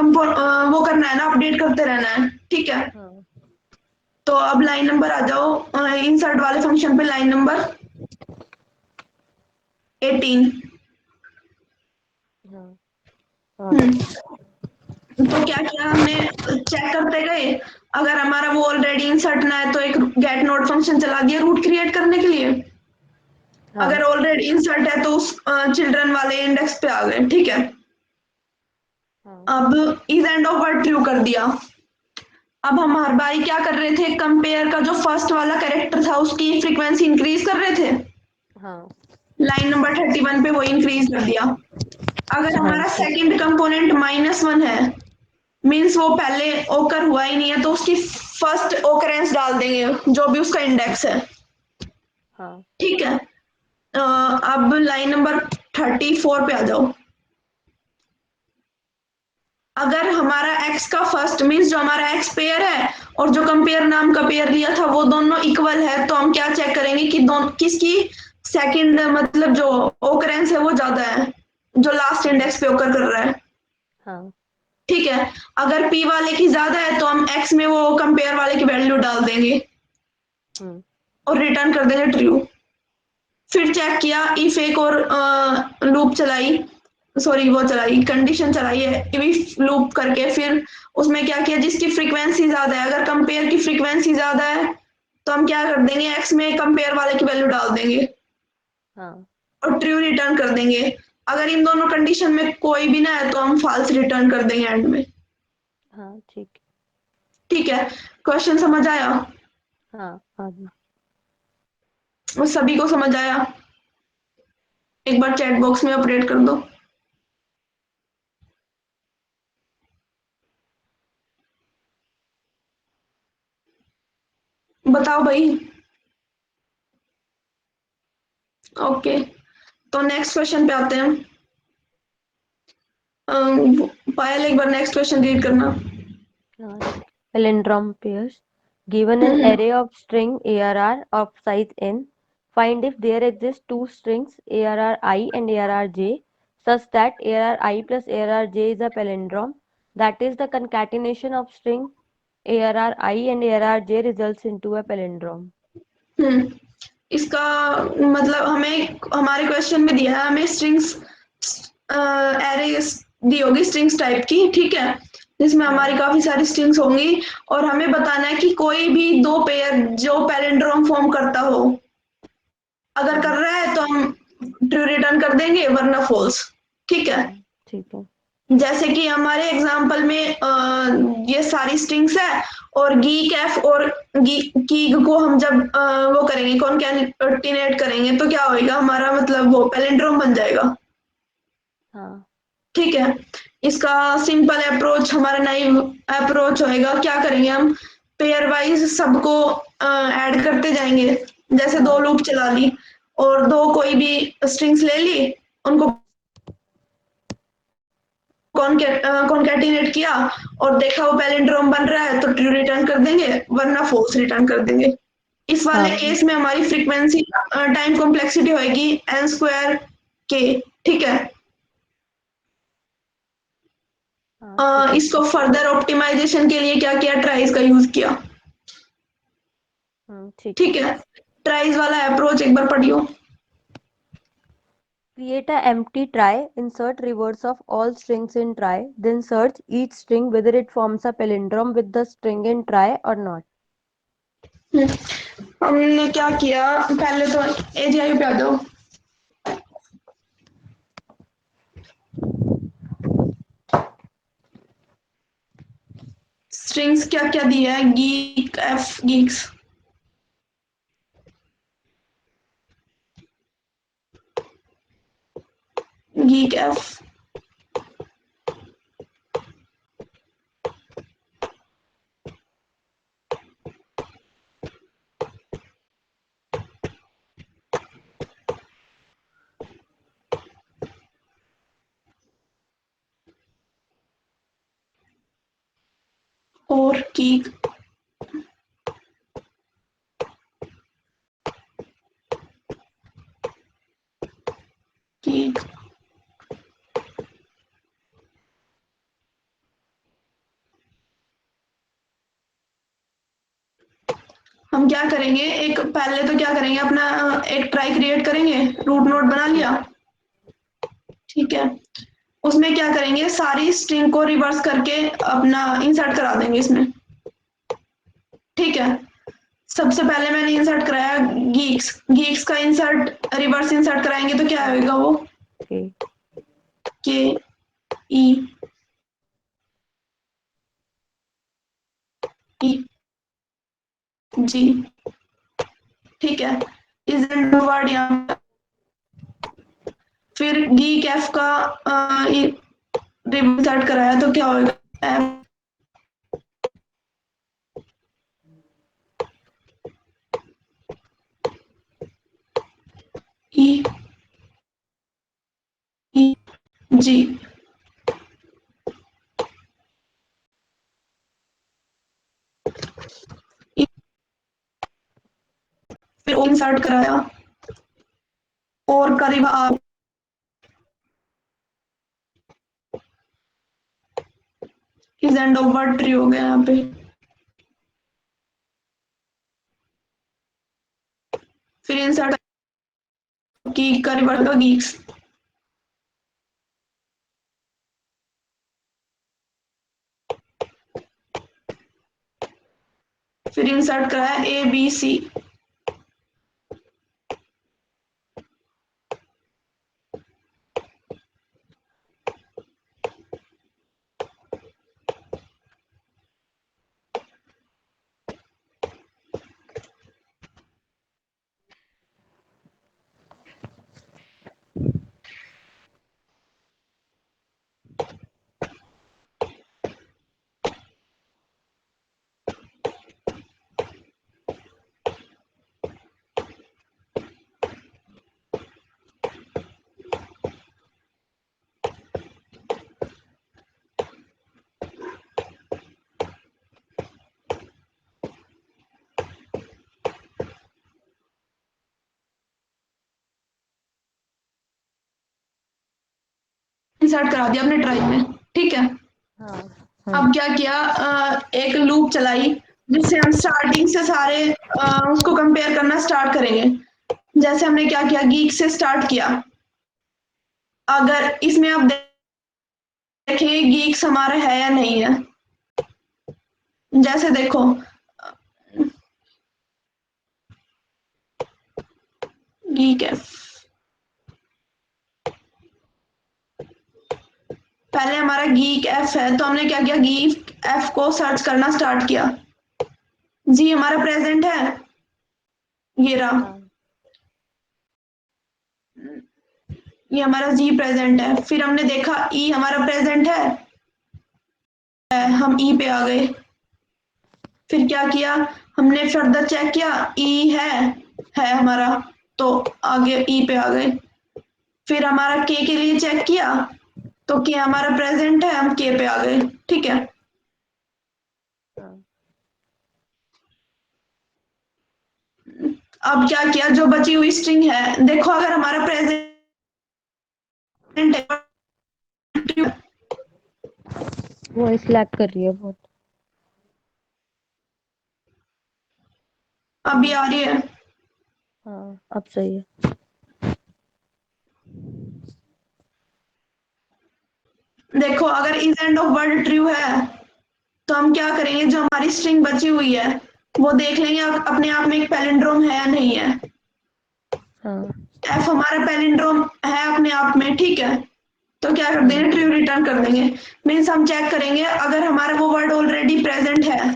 वो करना है ना, अपडेट करते रहना है। ठीक है। हाँ। तो अब लाइन नंबर आ जाओ इंसर्ट वाले फंक्शन पे, लाइन नंबर 18। हाँ, आगे। हम्म तो क्या किया हमने, चेक करते गए, अगर हमारा वो ऑलरेडी इंसर्ट ना है तो एक गेट नोड फंक्शन चला दिया रूट क्रिएट करने के लिए। हाँ। अगर ऑलरेडी इंसर्ट है तो उस चिल्ड्रन वाले इंडेक्स पे आ गए। ठीक है। हाँ। अब is end of word true कर दिया। अब हम हर बारी क्या कर रहे थे, कंपेयर का जो फर्स्ट वाला कैरेक्टर था उसकी फ्रीक्वेंसी इंक्रीज कर रहे थे। हाँ। लाइन नंबर 31 पे वो इंक्रीज कर दिया। अगर हाँ, हमारा ठीक। सेकंड कंपोनेंट -1 है, मीन्स वो पहले ओकर हुआ ही नहीं है, तो उसकी फर्स्ट ओकरेंस डाल देंगे जो भी उसका इंडेक्स है। हाँ। ठीक है। अब लाइन नंबर 34 पे आ जाओ। अगर हमारा एक्स का फर्स्ट, मीन्स जो हमारा एक्स पेयर है और जो कंपेयर नाम का पेयर लिया था वो दोनों इक्वल है, तो हम क्या चेक करेंगे कि किसकी सेकंड मतलब जो ओकरेंस है वो ज्यादा है, जो लास्ट हम्म। इंडेक्स पे ओकर कर रहा है। हाँ। ठीक है। अगर पी वाले की ज्यादा है तो हम एक्स में वो कंपेयर वाले की वैल्यू डाल देंगे हम्म। और रिटर्न कर देंगे ट्रू। फिर चेक किया, इफ एक और लूप चलाई, सॉरी वो चलाई, कंडीशन चलाई है इफ लूप करके। फिर उसमें क्या किया, जिसकी फ्रीक्वेंसी ज्यादा है, अगर कंपेयर की फ्रीक्वेंसी ज्यादा है तो हम क्या कर देंगे, एक्स में कंपेयर वाले की वैल्यू डाल देंगे हाँ। और ट्रू रिटर्न कर देंगे। अगर इन दोनों कंडीशन में कोई भी ना है तो हम फॉल्स रिटर्न कर देंगे एंड में। हाँ, ठीक। ठीक है। क्वेश्चन समझ आया? हाँ, आगे। वो सभी को समझ आया? एक बार चैट बॉक्स में अपडेट कर दो। बताओ भाई। ओके, तो नेक्स्ट क्वेश्चन पे आते हैं। पायल एक बार नेक्स्ट क्वेश्चन रीड करना। हाँ, ठीक। Palindrome pairs. Given an hmm array of string ARR of size n, find if there exist two strings ARR I and ARR j such that ARR I plus ARR j is a palindrome. That is, the concatenation of string ARR I and ARR j results into a palindrome. हम्म इसका मतलब हमें हमारे question में दिया है, हमें strings array दी होगी strings type की। ठीक है, जिसमें हाँ। हमारी काफी सारी स्ट्रिंग्स होंगी, और हमें बताना है कि कोई भी दो पेयर जो पैलिंड्रोम फॉर्म करता हो, अगर हाँ। कर रहा है तो हम ट्रू रिटर्न कर देंगे, वरना फॉल्स। ठीक है। हाँ, ठीक है। जैसे कि हमारे एग्जाम्पल में ये सारी स्ट्रिंग्स है, और गीक एफ और गीक को हम जब वो करेंगे कॉन्कैटिनेट करेंगे तो क्या होएगा, हमारा मतलब वो पैलिंड्रोम बन जाएगा। हाँ। ठीक है। इसका सिंपल अप्रोच, हमारा नाइव अप्रोच होएगा, क्या करेंगे हम, पेयर वाइज सबको ऐड करते जाएंगे। जैसे दो हाँ। लूप चला ली और दो कोई भी स्ट्रिंग्स ले ली, उनको कॉन्कैटिनेट किया और देखा वो पैलिंड्रोम बन रहा है तो ट्रू रिटर्न कर देंगे, वरना फॉल्स रिटर्न कर देंगे। इस वाले हाँ। केस में हमारी फ्रीक्वेंसी टाइम कॉम्प्लेक्सिटी होगी एन स्क्वायर के। ठीक है। हाँ, ठीक है। इसको फर्दर ऑप्टिमाइजेशन के लिए क्या किया, ट्राइज का यूज किया। ठीक है। ठीक है। ट्राइज वाला अप्रोच एक बार पढ़ियो। Create a empty trie, insert reverse of all strings in trie, then search each string whether it forms a palindrome with the string in trie or not. हमने क्या किया, पहले तो एजीआई पे आ जाओ। स्ट्रिंग्स क्या क्या दी है, geek F Geeks, geek F, और गीक, गीक। हम क्या करेंगे, एक पहले तो क्या करेंगे, अपना एक ट्राई क्रिएट करेंगे, रूट नोड बना लिया, ठीक है। उसमें क्या करेंगे, सारी स्ट्रिंग को रिवर्स करके अपना इंसर्ट करा देंगे इसमें, ठीक है। सबसे पहले मैंने इंसर्ट कराया गीक्स, गीक्स का इंसर्ट रिवर्स इंसर्ट कराएंगे तो क्या आएगा वो, Okay. के ई ई जी, ठीक है। इज वर्ड यहाँ पे। फिर गी कैफ का रिवर्स कराया तो क्या होगा, एफ ई ई जी, ई, फिर ओ इंसर्ट कराया और करीब आप is end of word tree हो गया यहाँ पे। फिर इंसर्ट की का रिवर्स का गीक्स, फिर इंसर्ट कराया ए बी सी, इंसर्ट करा दिया अपने ट्राई में, ठीक है। हाँ अब क्या किया, एक लूप चलाई जिससे हम स्टार्टिंग से सारे उसको कंपेयर करना स्टार्ट करेंगे। जैसे हमने क्या किया, गीक से स्टार्ट किया, अगर इसमें आप देखेंगे गीक्स हमारा है या नहीं है। जैसे देखो, गीक है, पहले हमारा गीक एफ है तो हमने क्या किया, गीक एफ को सर्च करना स्टार्ट किया, जी हमारा प्रेजेंट है, ये रहा, हाँ ये हमारा जी प्रेजेंट है। फिर हमने देखा ई हमारा प्रेजेंट है, हम ई पे आ गए। फिर क्या किया, हमने फर्दर चेक किया, ई है हमारा, तो आगे ई पे आ गए। फिर हमारा के लिए चेक किया तो के हमारा प्रेजेंट है, हम के पे आ गए, ठीक है। हाँ अब क्या किया, जो बची हुई स्ट्रिंग है, देखो अगर हमारा प्रेजेंट है, वॉइस लैग कर रही है बहुत। अभी आ रही है। हाँ अब सही है। देखो अगर is end of word true है तो हम क्या करेंगे, जो हमारी स्ट्रिंग बची हुई है वो देख लेंगे अपने आप में एक पैलिंड्रोम है या नहीं है। हाँ। एफ हमारा पैलिंड्रोम है अपने आप में, ठीक है, तो क्या कर देंगे, ट्रू रिटर्न कर देंगे। मीन्स हम चेक करेंगे अगर हमारा वो वर्ड ऑलरेडी प्रेजेंट है,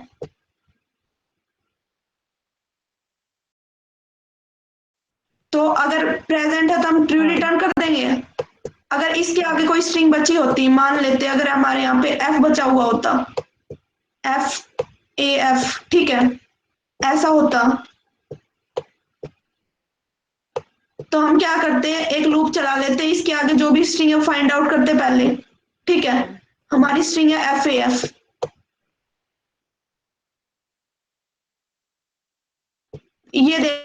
तो अगर प्रेजेंट है तो हम ट्रू हाँ। रिटर्न कर देंगे। अगर इसके आगे कोई स्ट्रिंग बची होती, मान लेते अगर हमारे यहाँ पे एफ बचा हुआ होता, एफ ए एफ, ठीक है, ऐसा होता, तो हम क्या करते हैं, एक लूप चला लेते हैं, इसके आगे जो भी स्ट्रिंग है फाइंड आउट करते पहले, ठीक है। हाँ। हमारी स्ट्रिंग है एफ ए एफ, ये देख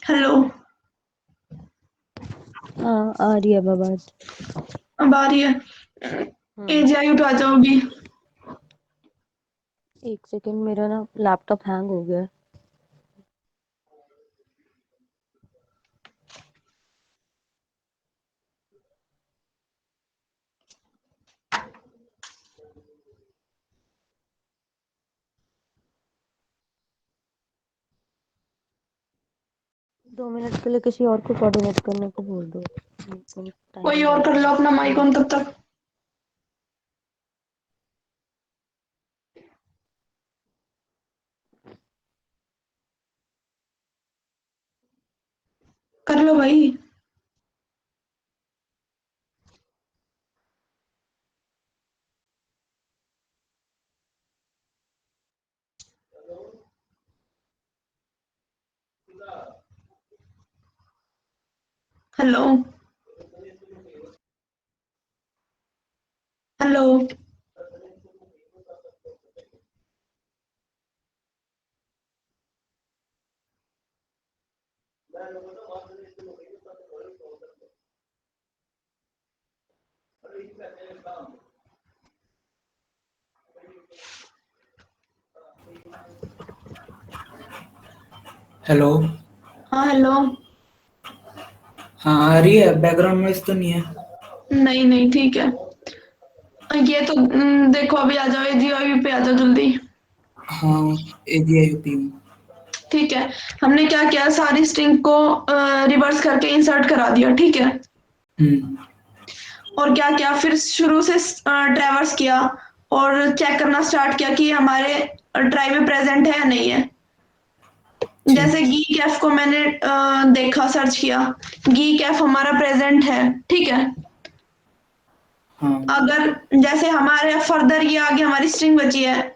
हेलो, हाँ आ रही है अब आवाज। अब आ रही है। हाँ एजीआई उठा जाओ अभी। एक सेकंड, मेरा ना लैपटॉप हैंग हो गया है। दो मिनट के लिए किसी और को कोऑर्डिनेट करने को बोल दो, कोई टाइम और कर लो अपना माइक ऑन तब तक। कर लो भाई। Hello, hello. हेलो। हाँ हेलो। हाँ आ रही है, बैकग्राउंड नॉइस तो नहीं है? नहीं नहीं ठीक है। ये तो देखो अभी आ जाओ, एजीआई पे आ जाओ जल्दी। हाँ, एजीआई यूपी हूँ। ठीक है। हमने क्या किया, सारी स्ट्रिंग को रिवर्स करके इंसर्ट करा दिया, ठीक है। हम्म। और क्या किया, फिर शुरू से ट्रैवर्स किया और चेक करना स्टार्ट किया कि हमारे ट्राई में प्रेजेंट है या नहीं है। जैसे ठीक। गी कैफ को मैंने देखा, सर्च किया, गी कैफ हमारा प्रेजेंट है, ठीक है। हाँ। अगर जैसे हमारे फर्दर ये आगे हमारी स्ट्रिंग बची है एफ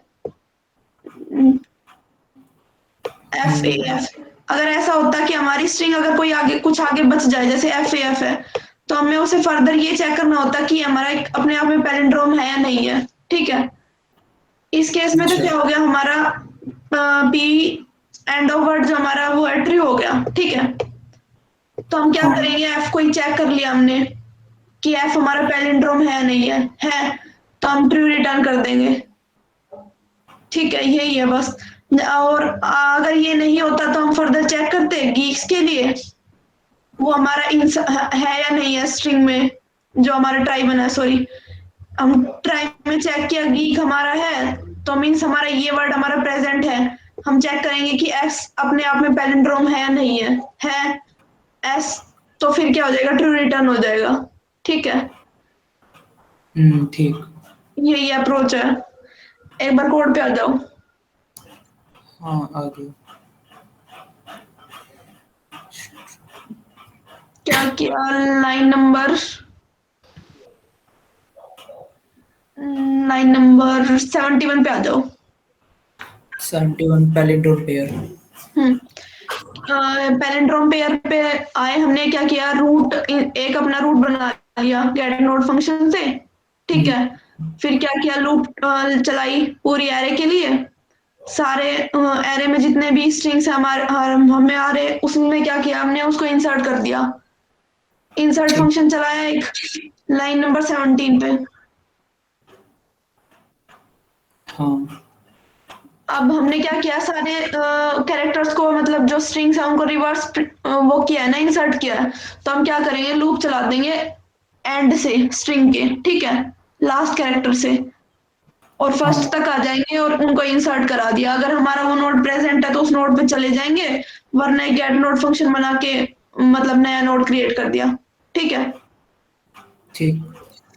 ए हम्म। एफ, अगर ऐसा होता कि हमारी स्ट्रिंग अगर कोई आगे कुछ आगे बच जाए जैसे एफ ए एफ है, तो हमें उसे फर्दर ये चेक करना होता कि हमारा एक अपने आप में पैलिंड्रोम है या नहीं है, ठीक है। इस केस में तो अच्छा। क्या हो गया, हमारा पी एंड ऑफ वर्ड जो हमारा वो है ट्रू हो गया, ठीक है। तो हम क्या हाँ। करेंगे, एफ को ही चेक कर लिया हमने कि एफ हमारा पैलिंड्रोम है या नहीं है तो हम ट्रू रिटर्न कर देंगे, ठीक है। यही है बस। और अगर ये नहीं होता तो हम फर्दर चेक करते गीक्स के लिए वो हमारा है या नहीं है स्ट्रिंग में, जो हमारा ट्राई बना है, सॉरी, हम ट्राई में चेक किया गीक हमारा है, तो मीन्स हमारा ये वर्ड हमारा प्रेजेंट है। हम चेक करेंगे कि एस अपने आप में पैलिंड्रोम है या नहीं है एस, तो फिर क्या हो जाएगा, ट्रू रिटर्न हो जाएगा, ठीक है। ठीक। यही अप्रोच है। एक बार कोड पे आ जाओ। हाँ आ गई। क्या किया, लाइन नंबर 71 पे आ जाओ। 71 पैलिंड्रोम पेयर। हम्म पैलिंड्रोम पेयर पे आए, हमने क्या किया, रूट एक अपना रूट बना लिया गेट नोड फंक्शन से, ठीक हम्म। है। फिर क्या किया, लूप चलाई पूरी एरे के लिए, सारे एरे में जितने भी स्ट्रिंग्स हमारे हमें आ रहे उसमें क्या किया हमने, उसको इंसर्ट कर दिया। इंसर्ट ठीक। फंक्शन चलाया एक लाइन नंबर 17 पे। हाँ। अब हमने क्या किया, सारे कैरेक्टर्स को मतलब जो स्ट्रिंग्स है उनको रिवर्स वो किया है ना, इंसर्ट किया है। तो हम क्या करेंगे, लूप चला देंगे एंड से स्ट्रिंग के, ठीक है, लास्ट कैरेक्टर से, और फर्स्ट हाँ। तक आ जाएंगे और उनको इंसर्ट करा दिया। अगर हमारा वो नोड प्रेजेंट है तो उस नोड पे चले जाएंगे, वरना एक गेट नोड फंक्शन बना के मतलब नया नोड क्रिएट कर दिया, ठीक है। ठीक।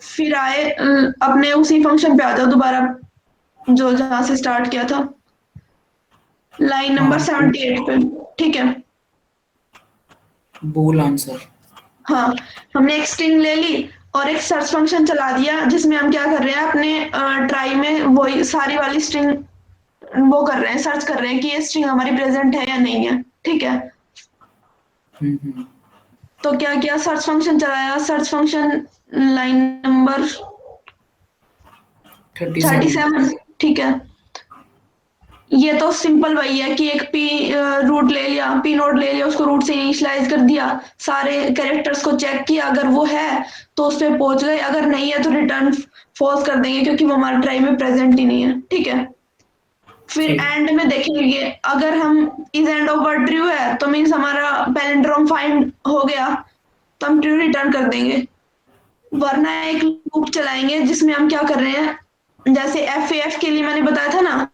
फिर आए अपने उसी फंक्शन पे आ जाओ दोबारा, जो जहां से स्टार्ट किया था, लाइन नंबर हाँ। 78 पे, ठीक है। बूल आंसर। हाँ, हमने एक स्ट्रिंग ले ली और एक सर्च फंक्शन चला दिया जिसमें हम क्या कर रहे हैं, अपने ट्राई में वही सारी वाली स्ट्रिंग वो कर रहे हैं, सर्च कर रहे हैं कि ये स्ट्रिंग हमारी प्रेजेंट है या नहीं है, ठीक है। हम्म। तो क्या किया, सर्च फंक्शन चलाया, सर्च फंक्शन लाइन नंबर 37। 37, ठीक है। ये तो सिंपल वही है कि एक पी रूट ले लिया, पी नोड ले लिया, उसको रूट से इनिशियलाइज कर दिया, सारे कैरेक्टर्स को चेक किया, अगर वो है तो उस पे पहुंच गए, अगर नहीं है तो रिटर्न फॉल्स कर देंगे क्योंकि वो हमारे ट्राई में प्रेजेंट ही नहीं है। ठीक है, फिर ठीक। एंड में देखेंगे अगर हम is end of word true है तो मीन्स हमारा पैलिंड्रोम फाइंड हो गया, तो हम ट्रू रिटर्न कर देंगे। वरना एक लूप चलाएंगे जिसमें हम क्या कर रहे हैं, जैसे एफ के लिए मैंने बताया था ना,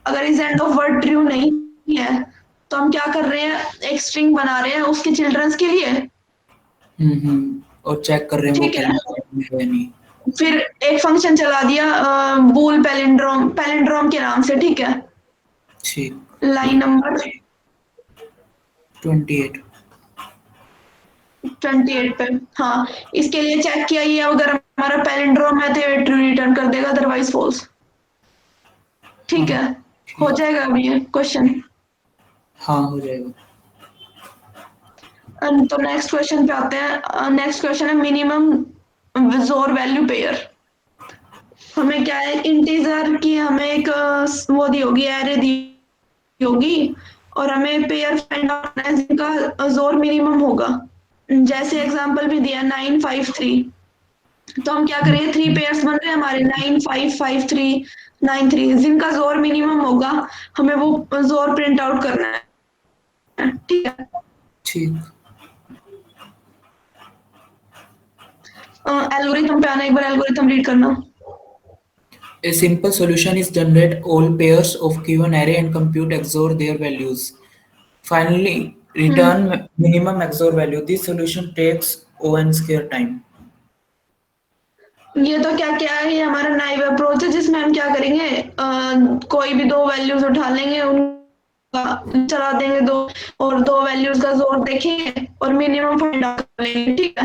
अगर is end of word true नहीं है तो हम क्या कर रहे हैं, एक स्ट्रिंग बना रहे हैं उसके चिल्ड्रंस के लिए। और चेक कर रहे हैं वो ठीक है, पैलिंड्रोम में है या नहीं। फिर एक फंक्शन चला दिया बूल पैलिंड्रोम, पैलिंड्रोम के नाम से। ठीक है, ठीक। Line number 28। 28 पे। हाँ, इसके लिए चेक किया, ये अगर हमारा पैलिंड्रोम है तो ये ट्रू रिटर्न कर देगा, अदरवाइज फॉल्स। ठीक हाँ। है, हो ठीक। जाएगा अभी ये क्वेश्चन। हाँ हो जाएगा। तो नेक्स्ट क्वेश्चन पे आते हैं। नेक्स्ट क्वेश्चन है मिनिमम विजोर वैल्यू पेयर। हमें क्या है, इंटीजर की हमें एक वो दी होगी, एरे दी होगी, और हमें पेयर फाइंड आउट करना है जिनका जोर मिनिमम होगा। जैसे एग्जांपल भी दिया 953, तो हम क्या करेंगे, थ्री हम्म, पेयर्स बन रहे हैं हमारे 955393, जिनका जोर मिनिमम होगा हमें वो जोर प्रिंट आउट करना है। ठीक है, ठीक। एल्गोरिथम पे आना, एक बार एल्गोरिथम रीड करना। A simple solution is generate all pairs of given array and compute XOR their values. Finally, hmm, return minimum XOR value. This solution takes O n square time. ये तो क्या क्या है, ये हमारा नाइव अप्रोच है जिसमें हम क्या करेंगे, कोई भी दो वैल्यूज उठा लेंगे, उनका चला देंगे दो, और दो वैल्यूज का जोर देखेंगे और मिनिमम फाइंड आउट कर लेंगे। ठीक है,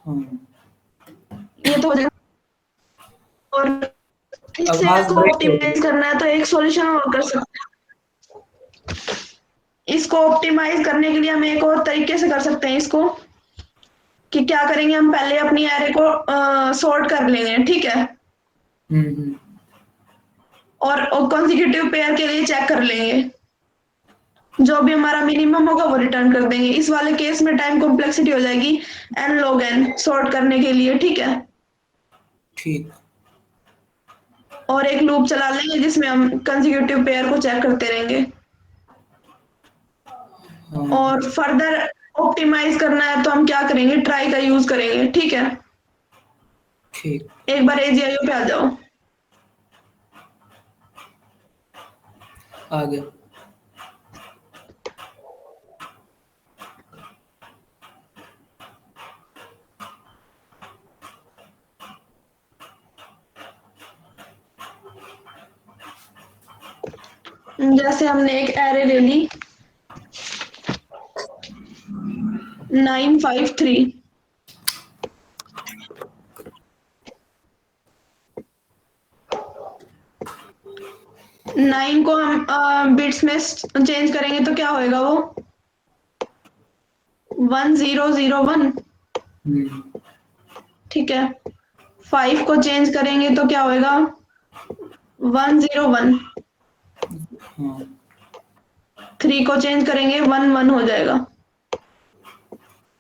हाँ। ये तो हो जाएगा। और इससे आवाज इसको ब्रेक हो रही ऑप्टिमाइज करना है तो एक सॉल्यूशन और कर सकते हैं। इसको ऑप्टिमाइज करने के लिए हम एक और तरीके से कर सकते हैं इसको, कि क्या करेंगे, हम पहले अपनी एरे को सॉर्ट कर लेंगे। ठीक है, हम्म। और कॉन्जिक्यूटिव पेयर के लिए चेक कर लेंगे, जो भी हमारा मिनिमम होगा वो रिटर्न कर देंगे। इस वाले केस में टाइम कॉम्प्लेक्सिटी हो जाएगी n log n सॉर्ट करने के लिए। ठीक है, ठीक। और एक लूप चला लेंगे जिसमें हम कंसेक्यूटिव पेयर को चेक करते रहेंगे, हाँ। और फर्दर ऑप्टिमाइज करना है तो हम क्या करेंगे, ट्राई का यूज करेंगे। ठीक है, ठीक। एक बार AGIO पे आ जाओ। आ गया। जैसे हमने एक एरे ले ली 953, 9 को हम बिट्स में चेंज करेंगे तो क्या होएगा वो 1001। हम्म। ठीक है, 5 को चेंज करेंगे तो क्या होएगा 101। हाँ। 3 को चेंज करेंगे 11 हो जाएगा।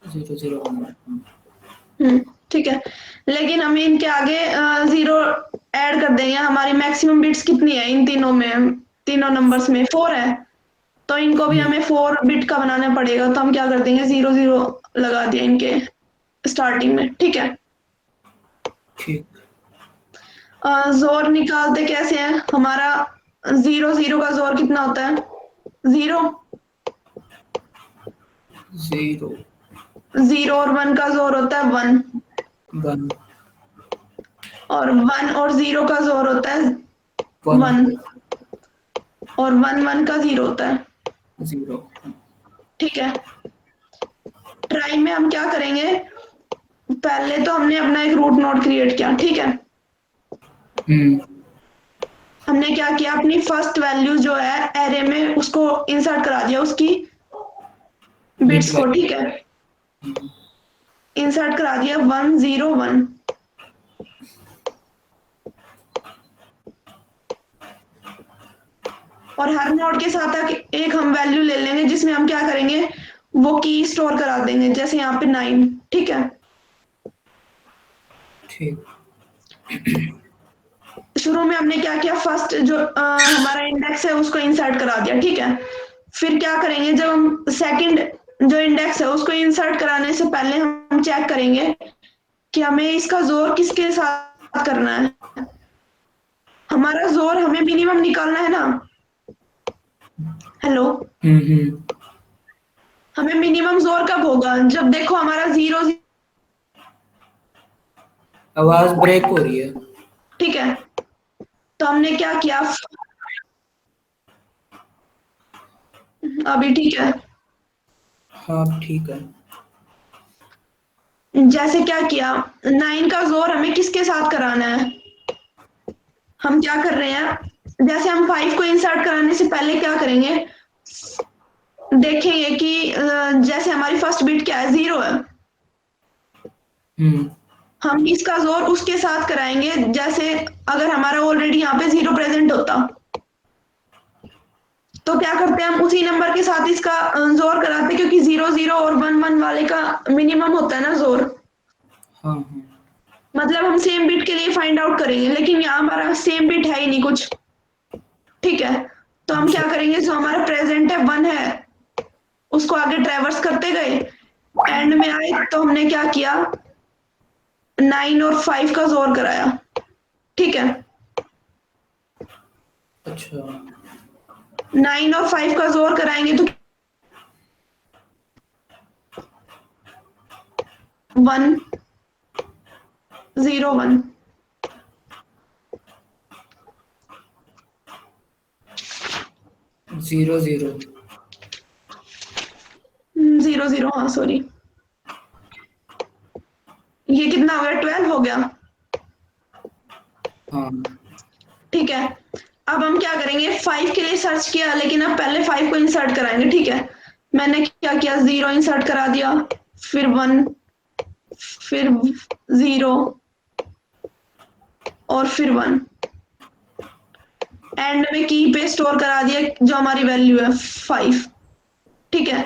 001। ठीक है, लेकिन हम इनके आगे जीरो ऐड कर देंगे। हमारी मैक्सिमम बिट्स कितनी है इन तीनों में, तीनों नंबर्स में 4 है, तो इनको भी हम्म। हमें 4 बिट का बनाना पड़ेगा, तो हम क्या कर देंगे 00 लगा दिया इनके स्टार्टिंग में। ठीक है, ठीक। जोर निकालते कैसे हैं, हमारा 00 का जोर कितना होता है 0, 0 0 और 1 का जोर होता है 1, 1 और 1 और 0 का जोर होता है 1 1, और 1 का 0 होता है। 0। ठीक है, ट्राई में हम क्या करेंगे, पहले तो हमने अपना एक रूट नोड क्रिएट किया। ठीक है, हम्म। हमने क्या किया, अपनी फर्स्ट वैल्यू जो है एरे में उसको इंसर्ट करा दिया, उसकी बिट बिट्स को। वैल्यू। ठीक है, इंसर्ट करा दिया 101। और हर नोड के साथ एक हम वैल्यू ले लेंगे जिसमें हम क्या करेंगे, वो की स्टोर करा देंगे, जैसे यहाँ पे 9। ठीक है, ठीक। शुरू में हमने क्या किया, फर्स्ट जो हमारा इंडेक्स है उसको इंसर्ट करा दिया। ठीक है, फिर क्या करेंगे, जब हम सेकंड जो इंडेक्स है उसको इंसर्ट कराने से पहले हम चेक करेंगे कि हमें इसका जोर किसके साथ करना है। हमारा जोर हमें मिनिमम निकालना है ना। हेलो, हम्म। हमें मिनिमम जोर कब होगा, जब देखो हमारा 0। आवाज ब्रेक हो रही है। ठीक है, तो हमने क्या किया, अभी ठीक है। हाँ ठीक है। जैसे क्या किया, 9 का जोर हमें किसके साथ कराना है, हम क्या कर रहे हैं, जैसे हम 5 को इंसर्ट कराने से पहले क्या करेंगे, देखेंगे कि जैसे हमारी फर्स्ट बीट क्या है, 0 है, हम्म। हम इसका जोर उसके साथ कराएंगे। जैसे अगर हमारा ऑलरेडी यहाँ पे 0 प्रेजेंट होता तो क्या करते हैं, हम उसी नंबर के साथ इसका जोर कराते, क्योंकि 0 0 और 1 1 वाले का मिनिमम होता है ना जोर। हाँ हाँ। मतलब हम सेम बिट के लिए फाइंड आउट करेंगे, लेकिन यहाँ हमारा सेम बिट है ही नहीं कुछ। ठीक है, तो हम अच्छा। क्या करेंगे, जो हमारा प्रेजेंट है 1 है उसको आगे ट्रेवर्स करते गए, एंड में आए तो हमने क्या किया, 9 और 5 का जोर कराया। ठीक है, अच्छा। 9 और 5 का जोर कराएंगे तो 1 0 1। 0 0। 0 0, हाँ सॉरी, ये कितना हो गया, 12 हो गया। हाँ। ठीक है, अब हम क्या करेंगे, 5 के लिए सर्च किया, लेकिन अब पहले 5 को इंसर्ट कराएंगे। ठीक है, मैंने क्या किया, 0 इंसर्ट करा दिया, फिर 1, फिर 0 और फिर 1, एंड में की पे स्टोर करा दिया जो हमारी वैल्यू है 5। ठीक है,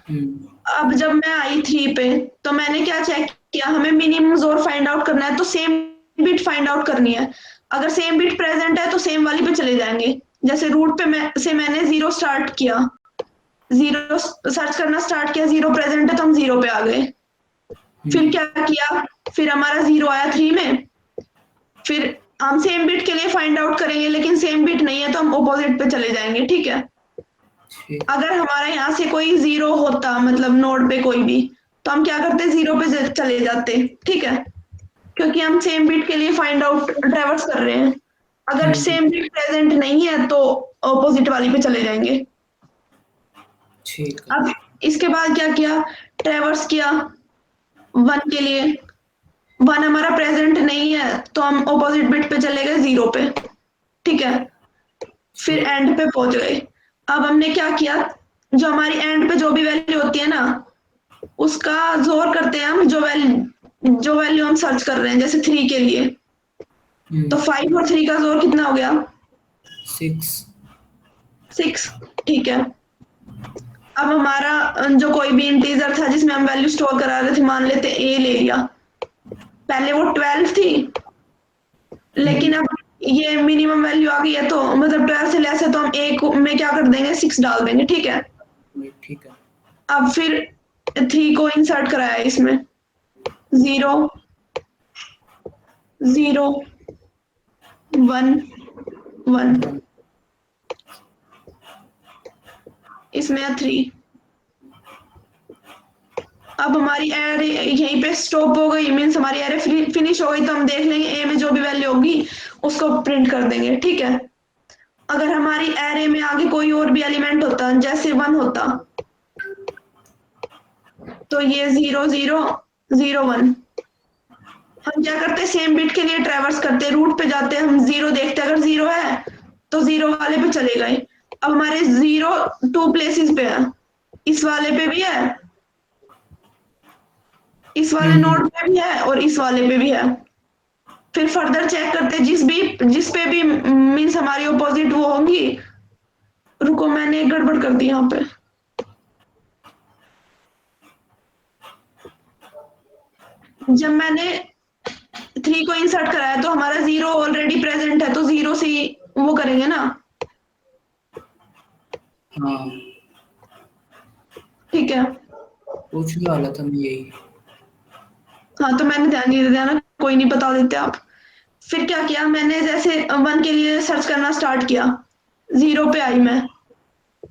हम्म। अब जब मैं आई 3 पे तो मैंने क्या चेक किया, हमें मिनिमम जोर फाइंड आउट करना है, तो सेम बिट फाइंड आउट करनी है। अगर सेम बिट प्रेजेंट है तो सेम वाली पे चले जाएंगे। जैसे रूट पे मैंने 0 स्टार्ट किया, 0 सर्च करना स्टार्ट किया, 0 प्रेजेंट है तो हम 0 पे आ गए। फिर हम्म। क्या किया, फिर हमारा 0 आया 3 में, फिर हम सेम बिट के लिए फाइंड आउट करेंगे, लेकिन सेम बिट नहीं है तो हम ऑपोजिट पे चले जाएंगे। ठीक है, ठीक। अगर हमारा यहाँ से कोई 0 होता, मतलब नोड पे कोई भी, तो हम क्या करते, 0 पे चले जाते। ठीक है, क्योंकि हम सेम बिट के लिए फाइंड आउट ट्रेवर्स कर रहे हैं। अगर हम्म। सेम बिट प्रेजेंट नहीं है तो ऑपोजिट वाली पे चले जाएंगे। ठीक है। अब इसके बाद क्या किया, ट्रेवर्स किया 1 के लिए, 1 हमारा प्रेजेंट नहीं है तो हम ऑपोजिट बिट पे चले गए 0 पे। ठीक है, फिर ठीक। एंड पे पहुंच गए। अब हमने क्या किया, जो हमारी एंड पे जो भी वैल्यू होती है ना, उसका जोर करते हैं हम, जो वैल्यू हम सर्च कर रहे हैं, जैसे 3 के लिए, तो 5 और 3 का जोर कितना हो गया, 6। 6। ठीक है, अब हमारा जो कोई भी इंटीजर था जिसमें हम वैल्यू स्टोर करा रहे थे, मान लेते ए ले लिया, पहले वो 12 थी, लेकिन अब ये मिनिमम वैल्यू आ गई है, तो मतलब 12 से लेस है तो हम ए को में क्या कर देंगे, 6 डाल देंगे। ठीक है, ठीक है। अब फिर 3 को इंसर्ट कराया इसमें, 0 0 1 1, 1। इसमें 3। अब हमारी एरे यहीं पे स्टॉप हो गई, मीन्स हमारी एरे फिनिश हो गई, तो हम देख लेंगे ए में जो भी वैल्यू होगी उसको प्रिंट कर देंगे। ठीक है, अगर हमारी एरे में आगे कोई और भी एलिमेंट होता, जैसे 1 होता, तो ये 0 0 0 1, हम क्या करते, सेम बिट के लिए ट्रेवर्स करते, रूट पे जाते, हम 0 देखते, अगर 0 है तो 0 वाले पे चले गए। अब हमारे 0 2 प्लेसेस पे है, इस वाले पे भी है, इस वाले हम्म। नोड पे भी है और इस वाले पे भी है। फिर फर्दर चेक करते जिस पे भी मीन्स हमारी ऑपोजिट वो होंगी। रुको, मैंने एक गड़बड़ कर दी यहाँ पे। जब मैंने 3 को इंसर्ट कराया तो हमारा 0 ऑलरेडी प्रेजेंट है, तो 0 से ही वो करेंगे ना। हाँ, ठीक है। पूछने वाला था मैं यही। हाँ, तो मैंने ध्यान नहीं दिया ना, कोई नहीं, बता देते आप। फिर क्या किया मैंने, जैसे 1 के लिए सर्च करना स्टार्ट किया, 0 पे आई मैं।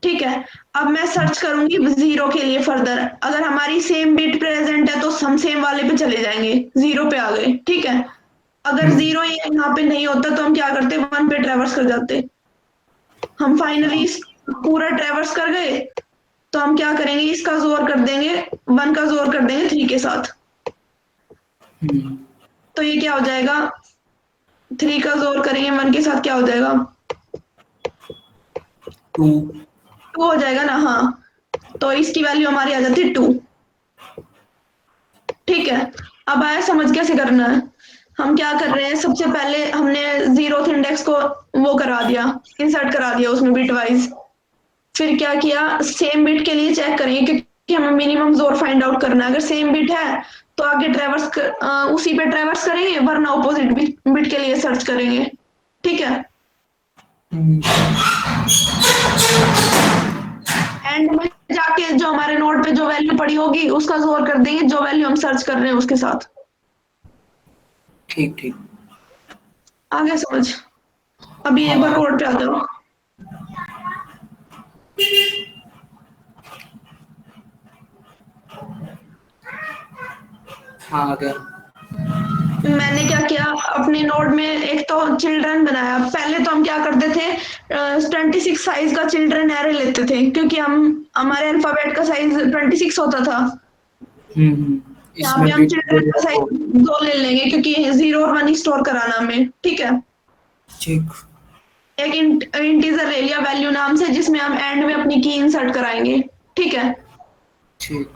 ठीक है। अब मैं सर्च करूंगी 0 के लिए फर्दर, अगर हमारी सेम बिट प्रेजेंट है तो हम सेम वाले पे चले जाएंगे, 0 पे आ गए। ठीक है। अगर हम्म। 0 यहाँ पे नहीं होता तो हम क्या करते, 1 पे ट्रेवर्स कर जाते। हम फाइनली हाँ। पूरा ट्रेवर्स कर गए, तो हम क्या करेंगे, इसका जोर कर देंगे, 1 का जोर कर देंगे 3 के साथ। हम्म। तो ये क्या हो जाएगा, 3 का जोर करेंगे 1 के साथ, क्या हो जाएगा, 2। 2 हो जाएगा ना। हाँ, तो इसकी वैल्यू हमारी आ जाती है 2। ठीक है। अब आया समझ कैसे करना है। हम क्या कर रहे हैं, सबसे पहले हमने 0th इंडेक्स को वो करा दिया, इंसर्ट करा दिया उसमें बिट वाइज। फिर क्या किया, सेम बिट के लिए चेक करेंगे क्योंकि हमें मिनिमम जोर फाइंड आउट करना है। अगर सेम बिट है तो आगे उसी पे ट्रेवर्स करेंगे, वरना ऑपोजिट बिट के लिए सर्च करेंगे। ठीक है। हम्म। एंड में जाके जो हमारे नोड पे जो वैल्यू पड़ी होगी उसका जोर कर देंगे, जो वैल्यू हम सर्च कर रहे हैं उसके साथ। ठीक ठीक। आगे समझ। अभी एक बार हाँ। कोड पे आ जाओ। हाँ, आ गया। मैंने क्या किया, अपने नोड में एक तो चिल्ड्रन बनाया। पहले तो हम क्या करते थे, 26 साइज का चिल्ड्रन एरे लेते थे, क्योंकि हम हमारे अल्फाबेट का साइज 26 होता था। यहाँ पे इसमें हम बिट चिल्ड्रन का वगैरह साइज को। 2 ले लेंगे, क्योंकि 0 और 1 स्टोर कराना हमें। ठीक है। ठीक एक इंटीजर ले लिया वैल्यू नाम से, जिसमें हम एंड में अपनी की इंसर्ट कराएंगे। ठीक है। ठीक।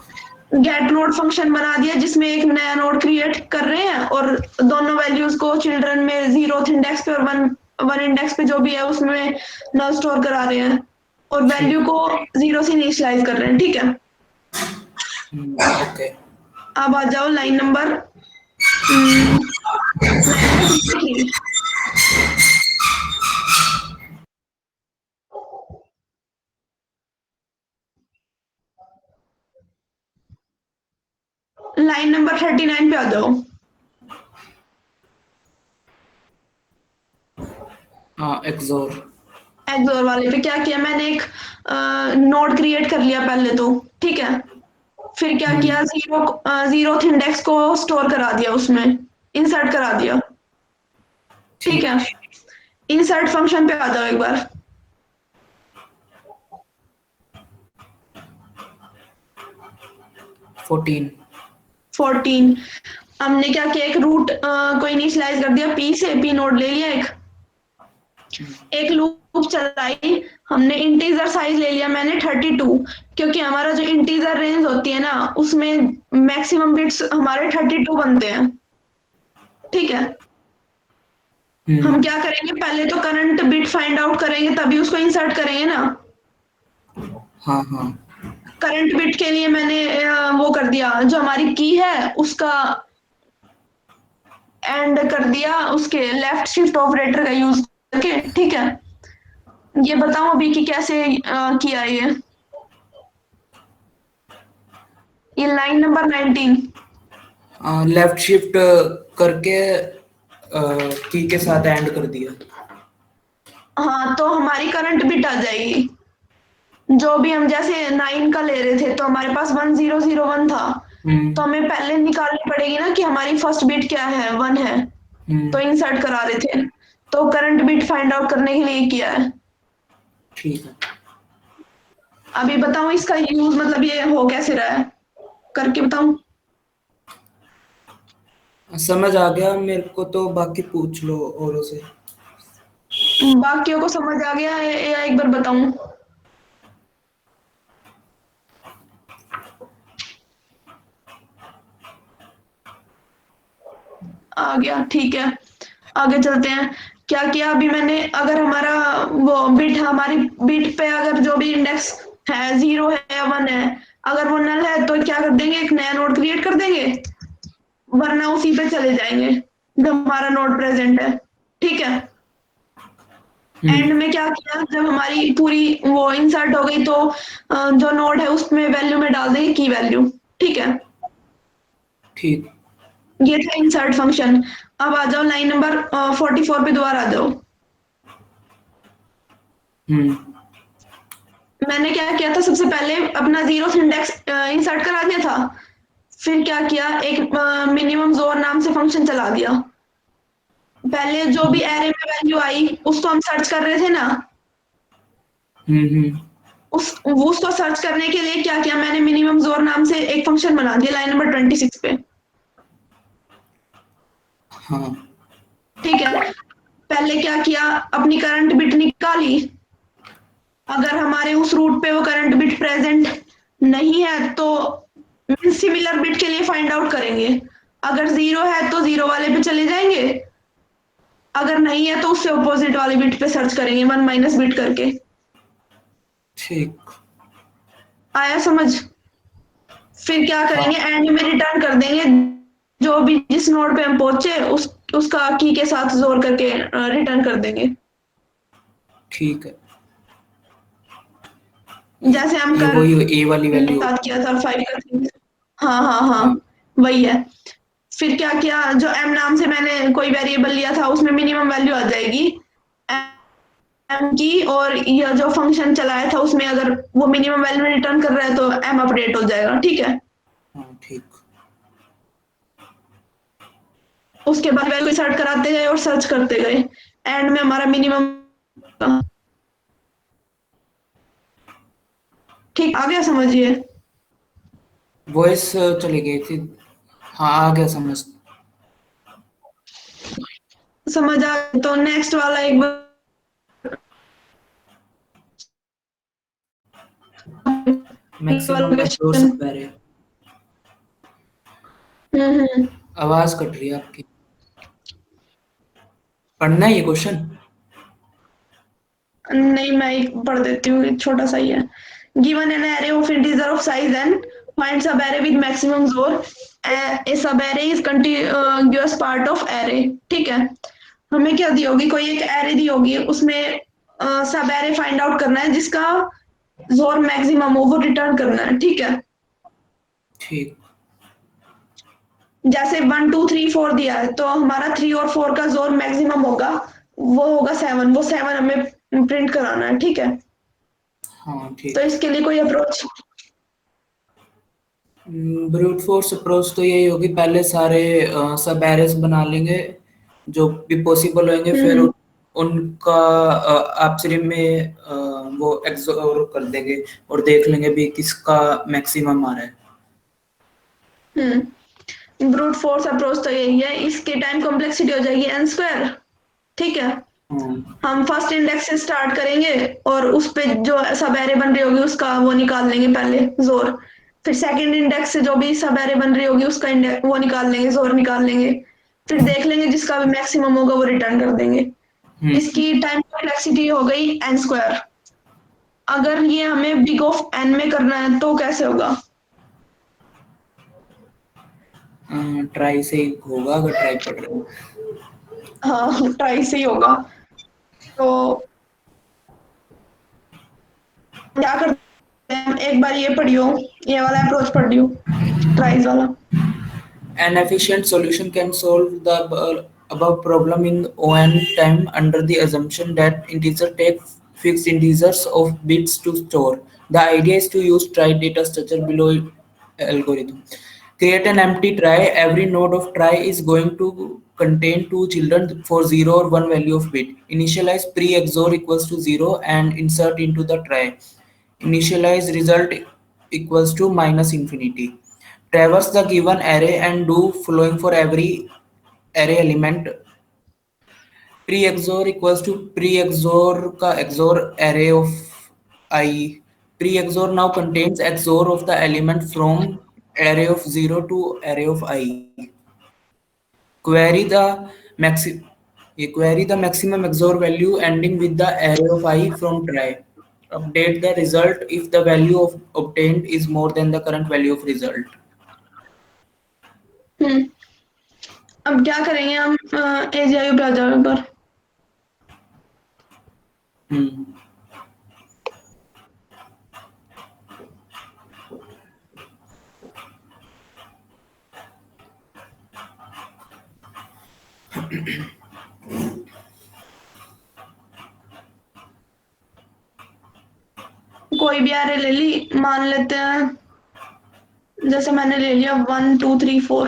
गेट नोड फंक्शन बना दिया, जिसमें एक नया नोड क्रिएट कर रहे हैं और दोनों वैल्यूज को चिल्ड्रन में 0th इंडेक्स पे और 1 इंडेक्स पे जो भी है उसमें न स्टोर करा रहे हैं, और ठीक। वैल्यू को 0 से इनिशियलाइज कर रहे हैं। ठीक है। ओके। अब आ जाओ लाइन नंबर 53। लाइन नंबर 39 पे आ जाओ। हाँ, एक्सोर। एक्सोर वाले पे क्या किया मैंने, एक नोड क्रिएट कर लिया पहले तो। ठीक है। फिर क्या हम्म। किया, 0th इंडेक्स को स्टोर करा दिया उसमें, इंसर्ट करा दिया। ठीक ठीक। है। इंसर्ट फंक्शन पे आ जाओ एक बार। 14। 14। हमने क्या किया, एक रूट को इनिशियलाइज कर दिया, पी से, पी नोड ले लिया, एक लूप चलाई। हमने इंटीजर साइज ले लिया मैंने 32, क्योंकि हमारा जो इंटीजर रेंज होती है ना, उसमें मैक्सिमम बिट्स हमारे 32 बनते हैं। ठीक है। हम हम्म। क्या करेंगे, पहले तो करंट बिट फाइंड आउट करेंगे, तभी उसको इंसर्ट करेंगे ना। हाँ हाँ। करंट बिट के लिए मैंने वो कर दिया, जो हमारी की है उसका एंड कर दिया उसके लेफ्ट शिफ्ट ऑपरेटर का यूज करके। ठीक है। ये बताऊं अभी कि कैसे किया ये लाइन नंबर 19। लेफ्ट शिफ्ट करके की के साथ एंड कर दिया। हाँ, तो हमारी करंट बिट आ जाएगी, जो भी हम जैसे 9 का ले रहे थे तो हमारे पास 1001 था, तो हम्म। हमें पहले निकालनी पड़ेगी ना कि हमारी फर्स्ट बिट क्या है, 1 है। तो हम्म। इंसर्ट करा रहे थे, तो करंट बिट फाइंड आउट करने के लिए किया है। ठीक है। अभी बताऊं इसका यूज, मतलब ये हो कैसे रहा है, करके बताऊं। समझ आ गया मेरे को, तो बाकी पूछ लो औरों से। बाकियों को समझ आ गया है या एक बार बताऊं। आ गया, ठीक है। आगे चलते हैं। क्या किया अभी मैंने, अगर हमारा वो बिट, हमारी बिट पे अगर जो भी इंडेक्स है 0 है या 1 है, अगर वो नल है तो क्या कर देंगे, एक नया नोड क्रिएट कर देंगे, वरना उसी पे चले जाएंगे जब हमारा नोड प्रेजेंट है। ठीक है। एंड में क्या किया, जब हमारी पूरी वो इंसर्ट हो गई तो जो नोड है उसमें वैल्यू में डाल देंगे की वैल्यू। ठीक है। ठीक। ये था इंसर्ट फंक्शन। अब आ जाओ लाइन नंबर 44 पे दोबारा आ जाओ। हम्म मैंने क्या किया था, सबसे पहले अपना जीरो सिंटेक्स इंसर्ट करा दिया था। फिर क्या किया, एक मिनिमम जोर नाम से फंक्शन चला दिया। पहले जो भी एरे में वैल्यू आई उसको हम सर्च कर रहे थे ना, हम्म। उसको सर्च करने के लिए क्या किया मैंने, मिनिमम जोर नाम से एक फंक्शन बना दिया लाइन नंबर 26 पे। हाँ। ठीक है। पहले क्या किया, अपनी करंट बिट निकाली। अगर हमारे उस रूट पे वो करंट बिट प्रेजेंट नहीं है तो सिमिलर बिट के लिए फाइंड आउट करेंगे। अगर 0 है तो 0 वाले पे चले जाएंगे, अगर नहीं है तो उससे अपोजिट वाले बिट पे सर्च करेंगे 1 माइनस बिट करके। ठीक। आया समझ। फिर क्या हाँ। करेंगे, एंड में रिटर्न कर देंगे जो भी जिस नोड पे हम पहुंचे उसका की के साथ जोड़ करके रिटर्न कर देंगे। ठीक है। जैसे हम ये करंट वही ए वाली के वैल्यू साथ होगी। किया था 5 का thing। हाँ हाँ हाँ, हाँ। वही है। फिर क्या किया, जो एम नाम से मैंने कोई वेरिएबल लिया था उसमें मिनिमम वैल्यू आ जाएगी एम की, और यह जो फंक्शन चलाया था उसमें अगर वो मिनिमम वैल्यू रिटर्न कर रहा है तो एम अपडेट हो जाएगा। ठीक है। हाँ। ठीक। उसके बाद वैल्यू सर्च कराते गए और सर्च करते गए, एंड में हमारा मिनिमम। ठीक, आ गया समझिए। वॉइस चली गई थी। हाँ, आ गया समझ। समझ आ गया तो नेक्स्ट वाला एक बार। Maximum explore question. सब है। हम्म। आवाज कट रही है आपकी। पढ़ना है ये क्वेश्चन? नहीं, मैं एक पढ़ देती हूँ, एक छोटा सा ही है। Given an array of integer of size n, find sub array with maximum xor. A sub array is continuous part of array. ठीक है। हमें क्या दी होगी, कोई एक एरे दी होगी, उसमें सब एरे फाइंड आउट करना है जिसका जोर मैक्सिमम हो, वो रिटर्न करना है। ठीक है। ठीक। जैसे 1 2 3 4 दिया है तो हमारा 3 और 4 का जोर मैक्सिमम होगा, वो होगा 7, वो 7 हमें प्रिंट कराना है। ठीक है। हाँ। तो ठीक। इसके लिए कोई अप्रोच। ब्रूट फोर्स अप्रोच तो यही होगी, पहले सारे सब एरेस बना लेंगे जो भी पॉसिबल होंगे, फिर हम्म उनका अपस्ट्रीम में वो एक्सप्लोर कर देंगे और देख लेंगे भी किसका मैक्सिमम आ रहा है। ब्रूट फोर्स अप्रोच तो यही है, इसके टाइम कॉम्प्लेक्सिटी हो जाएगी एन स्क्वायर। ठीक है। हाँ। हम फर्स्ट इंडेक्स से स्टार्ट करेंगे और उस पे जो सब एरे बन रही होगी उसका वो निकाल लेंगे पहले, जोर। फिर सेकंड इंडेक्स से जो भी सब एरे बन रही होगी उसका इंडेक्स वो निकाल लेंगे, जोर निकाल लेंगे। फिर देख लेंगे जिसका भी मैक्सिमम होगा वो रिटर्न कर देंगे। हम्म। इसकी टाइम कॉम्प्लेक्सिटी हो गई एन स्क्वायर। अगर ये हमें बिग ऑफ एन में करना है तो कैसे होगा। ट्राई से ही होगा अगर ट्राई पढ़ रहे हो। हाँ, ट्राई से ही होगा। तो क्या करते हैं, एक बार ये पढ़ियो, ये वाला अप्रोच पढ़ियो, ट्राइज वाला। An efficient solution can solve the above problem in on time under the assumption that integer take fixed integers of bits to store. The idea is to use trie data structure below algorithm. Create an empty trie. Every node of trie is going to contain two children for 0 or 1 value of bit. Initialize pre-XOR equals to 0 and insert into the trie. Initialize result equals to minus infinity. Traverse the given array and do following for every array element. Pre-XOR equals to pre-XOR का XOR array of I. Pre-XOR now contains XOR of the element from array of 0 to array of I. Query the maxi You query the maximum XOR value ending with the array of I from try. Update the result if the value of obtained is more than the current value of result. अब क्या करेंगे हम AGI browser पर? Hmm. कोई भी array ले ली, मान लेते हैं जैसे मैंने ले लिया 1 2 3 4।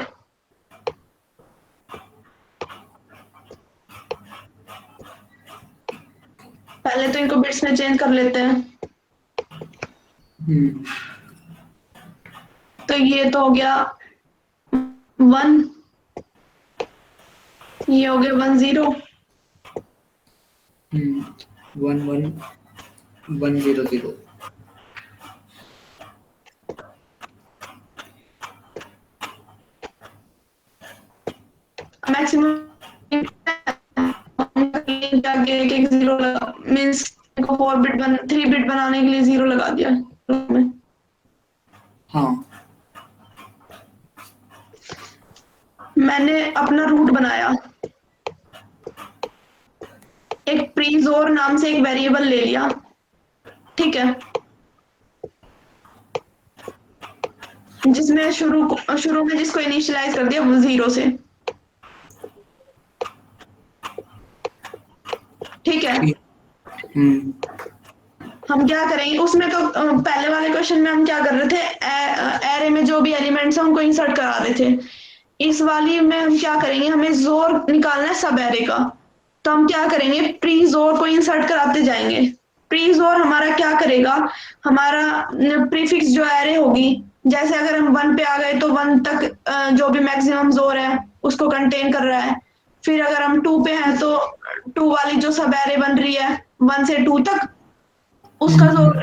पहले तो इनको बिट्स में चेंज कर लेते हैं। तो ये तो हो गया 1, ये हो गया 1 0। 1 1 1 0 0. मैक्सिमम जाके एक 0 लगा, मींस इनको 3 बिट बनाने के लिए 0 लगा दिया में। हाँ, मैंने अपना रूट बनाया, एक प्रीजोर नाम से एक वेरिएबल ले लिया, ठीक है, जिसमें शुरू में जिसको इनिशियलाइज कर दिया 0 से, ठीक है। हम क्या करेंगे उसमें, तो पहले वाले क्वेश्चन में हम क्या कर रहे थे, एरे में जो भी एलिमेंट्स हैं उनको इंसर्ट करा रहे थे। इस वाली में हम क्या करेंगे, हमें जोर निकालना है सब एरे का, तो हम क्या करेंगे, प्री जोर को इंसर्ट कराते जाएंगे। प्री जोर हमारा क्या करेगा, हमारा प्रीफिक्स जो एरे होगी, जैसे अगर हम 1 पे आ गए तो 1 तक जो भी मैक्सिमम जोर है उसको कंटेन कर रहा है। फिर अगर हम 2 पे हैं तो 2 वाली जो सब एरे बन रही है 1 से 2 तक, उसका जोर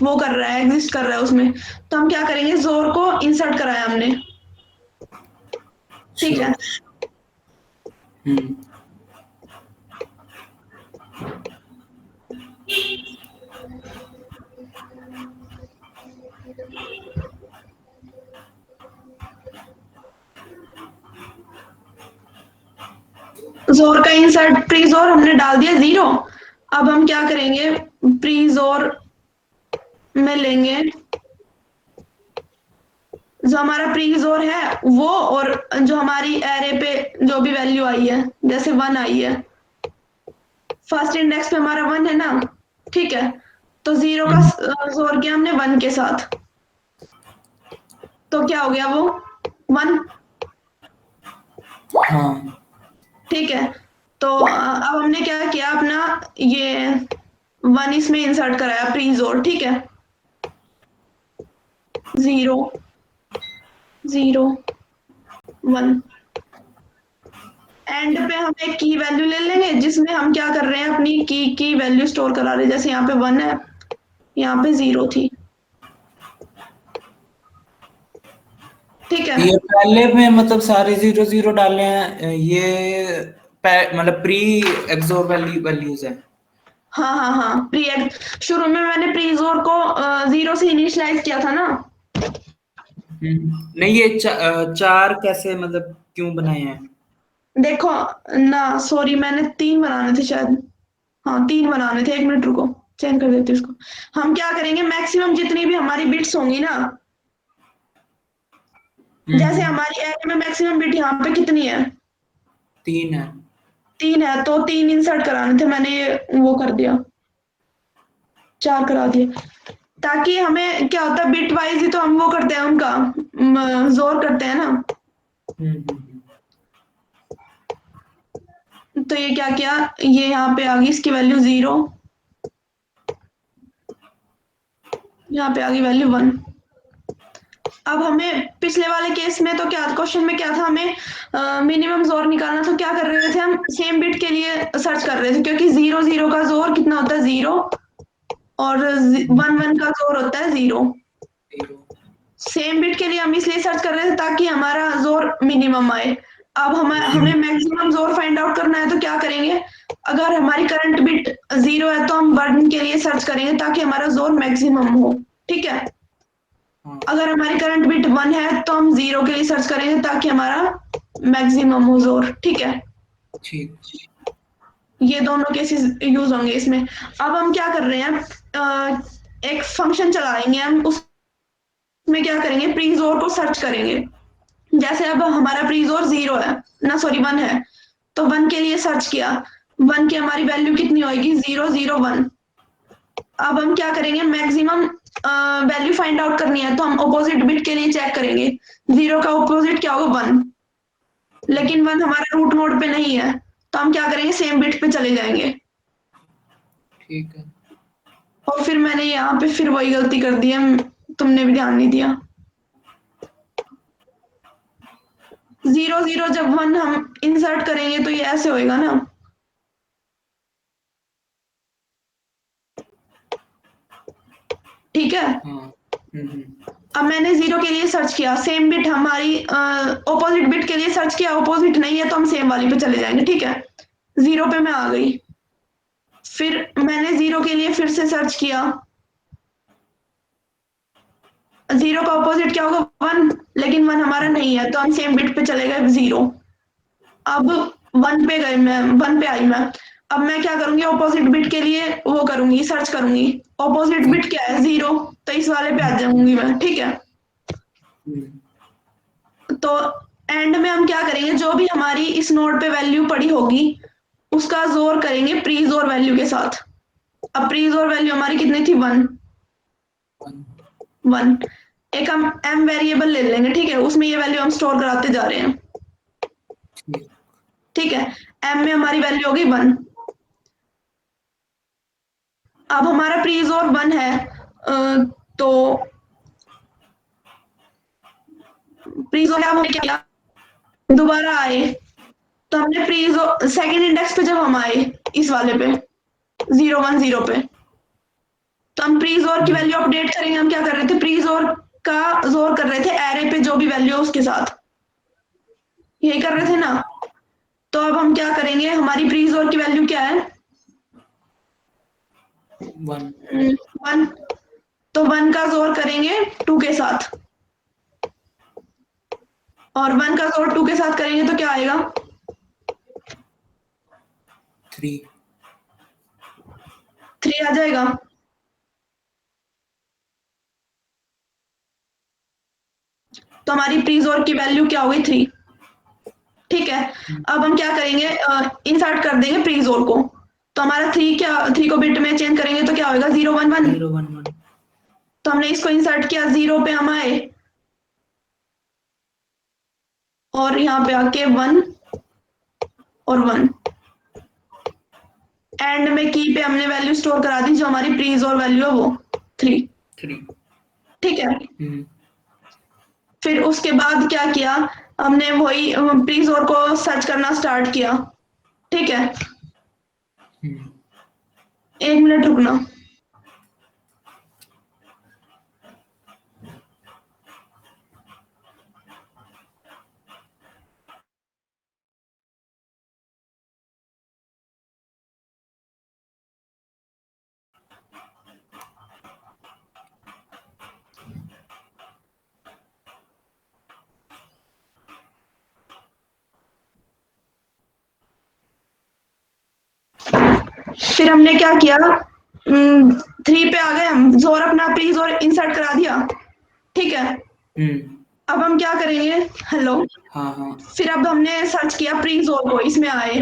वो कर रहा है, एग्जिस्ट कर रहा है उसमें। तो हम क्या करेंगे, जोर को इंसर्ट कराया हमने, ठीक है। जोर का इंसर्ट, प्री जोर हमने डाल दिया 0। अब हम क्या करेंगे, प्री जोर में लेंगे जो हमारा प्री जोर है वो, और जो हमारी एरे पे जो भी वैल्यू आई है, जैसे 1 आई है, फर्स्ट इंडेक्स पे हमारा 1 है ना, ठीक है। तो 0 का जोर किया हमने 1 के साथ, तो क्या हो गया वो 1, हाँ, ठीक है। तो अब हमने क्या किया, अपना ये 1 इसमें इंसर्ट कराया प्री जोर, ठीक है। 0 0 1, एंड पे हम एक की वैल्यू ले लेंगे जिसमें हम क्या कर रहे हैं, अपनी की वैल्यू स्टोर करा रहे हैं। जैसे यहाँ पे 1 है, यहाँ पे 0 थी, ठीक है। ये पहले में मतलब सारे 0 0 डाले हैं, ये मतलब प्री एक्सोर वैल्यूज है। हाँ, शुरू में मैंने प्री जोर को 0 से इनिशियलाइज किया था ना। नहीं, ये 4 कैसे मतलब क्यों बनाए हैं? देखो ना, सॉरी, मैंने 3 बनाने थे शायद, हाँ 3 बनाने थे, 1 मिनट रुको, चेंज कर देते इसको। हम क्या करेंगे, मैक्सिमम जितनी भी हमारी बिट्स होंगी ना, जैसे हमारी एरे में मैक्सिमम बिट यहाँ पे कितनी है, 3 है। 3 है, तो 3 इंसर्ट कराने थे, मैंने ये वो कर दिया, 4 करा दिए, ताकि हमें क्या होता है, बिट वाइज ही तो हम वो करते हैं उनका जोर करते हैं ना। तो ये क्या किया, ये यहाँ पे आ गई इसकी वैल्यू 0, यहाँ पे आ गई वैल्यू 1। अब हमें पिछले वाले केस में तो क्या, क्वेश्चन में क्या था, हमें मिनिमम जोर निकालना, तो क्या कर रहे थे हम, सेम बिट के लिए सर्च कर रहे थे, क्योंकि 0 0 का जोर कितना होता है 0, और 1 1 का जोर होता है 0। सेम बिट के लिए हम इसलिए सर्च कर रहे थे ताकि हमारा जोर मिनिमम आए। अब हमें मैक्सिमम जोर फाइंड आउट करना है तो क्या करेंगे, अगर हमारी करंट बिट 0 है तो हम 1 के लिए सर्च करेंगे ताकि हमारा जोर मैक्सिमम हो, ठीक है। हाँ अगर हमारी करंट बिट 1 है तो हम 0 के लिए सर्च करेंगे ताकि हमारा मैक्सिमम हो जोर, ठीक है। ठीक। ये दोनों केसेस यूज होंगे इसमें। अब हम क्या कर रहे हैं, एक फंक्शन चलाएंगे हम, उसमें क्या करेंगे, प्री जोर को सर्च करेंगे। जैसे अब हमारा प्री जोर 0 है ना, सॉरी 1 है, तो 1 के लिए सर्च किया, 1 की हमारी वैल्यू कितनी होगी, 001। अब हम क्या करेंगे, मैक्सिमम वैल्यू फाइंड आउट करनी है तो हम ऑपोजिट बिट के लिए चेक करेंगे। 0 का ऑपोजिट क्या होगा, 1, लेकिन 1 हमारा रूट नोड पे नहीं है तो हम क्या करेंगे, सेम बिट पे चले जाएंगे। ठीक है। और फिर मैंने यहाँ पे फिर वही गलती कर दी है, तुमने भी ध्यान नहीं दिया। 0 जब 1 हम इंसर्ट करेंगे तो ये ऐसे होएगा ना, ठीक है। हाँ। अब मैंने 0 के लिए सर्च किया, सेम बिट हमारी ऑपोजिट बिट के लिए सर्च किया, ऑपोजिट नहीं है तो हम सेम वाली पे चले जाएंगे, ठीक है। 0 पे मैं आ गई, फिर मैंने 0 के लिए फिर से सर्च किया, 0 का ऑपोजिट क्या होगा, 1, लेकिन 1 हमारा नहीं है तो हम सेम बिट पे चले गए, 0। अब 1 पे गए, मैं 1 पे आई मैं। अब मैं क्या करूंगी, ऑपोजिट बिट के लिए वो करूंगी, सर्च करूंगी। ऑपोजिट बिट क्या है, 0, तो इस वाले पे आ जाऊंगी मैं, ठीक है। तो एंड में हम क्या करेंगे, जो भी हमारी इस नोड पे वैल्यू पड़ी होगी उसका जोर करेंगे प्री जोर वैल्यू के साथ। अब प्री जोर वैल्यू हमारी कितनी थी, 1। 1 एक हम m वेरिएबल ले लेंगे, ठीक है, उसमें ये वैल्यू हम स्टोर कराते जा रहे हैं, ठीक। ठीक है। m में हमारी वैल्यू होगी 1। अब हमारा प्री जोर 1 है, तो प्री जोर हमने क्या किया, दोबारा आए, तो हमने प्री जोर सेकेंड इंडेक्स पे जब हम आए इस वाले पे 010 पे, तो हम प्री जोर की वैल्यू अपडेट करेंगे। हम क्या कर रहे थे, प्री जोर का जोर कर रहे थे एरे पे जो भी वैल्यू है उसके साथ, यही कर रहे थे ना। तो अब हम क्या करेंगे, हमारी प्री जोर की वैल्यू क्या है, 1। 1, तो 1 का जोर करेंगे 2 के साथ, और 1 का जोर 2 के साथ करेंगे तो क्या आएगा, 3। 3 आ जाएगा। तो हमारी प्री जोर की वैल्यू क्या होगी, 3, ठीक है। अब हम क्या करेंगे, इंसर्ट कर देंगे प्री जोर को, तो हमारा 3 को बिट में चेंज करेंगे तो क्या होगा, 011। 011। तो हमने इसको इंसर्ट किया, 0 पे हम आए और यहाँ पे आके 1 और 1, एंड में की पे हमने वैल्यू स्टोर करा दी, जो हमारी प्री जोर वैल्यू है वो 3, 3। ठीक है। फिर उसके बाद क्या किया, हमने वही प्री जोर को सर्च करना स्टार्ट किया, ठीक है। 1 मिनट रुकना। फिर हमने क्या किया, 3 पे आ गए हम, जोर अपना प्री जोर इंसर्ट करा दिया, ठीक है। अब हम क्या करेंगे, हेलो, हाँ हाँ। फिर अब हमने सर्च किया प्री जोर को, इसमें आए,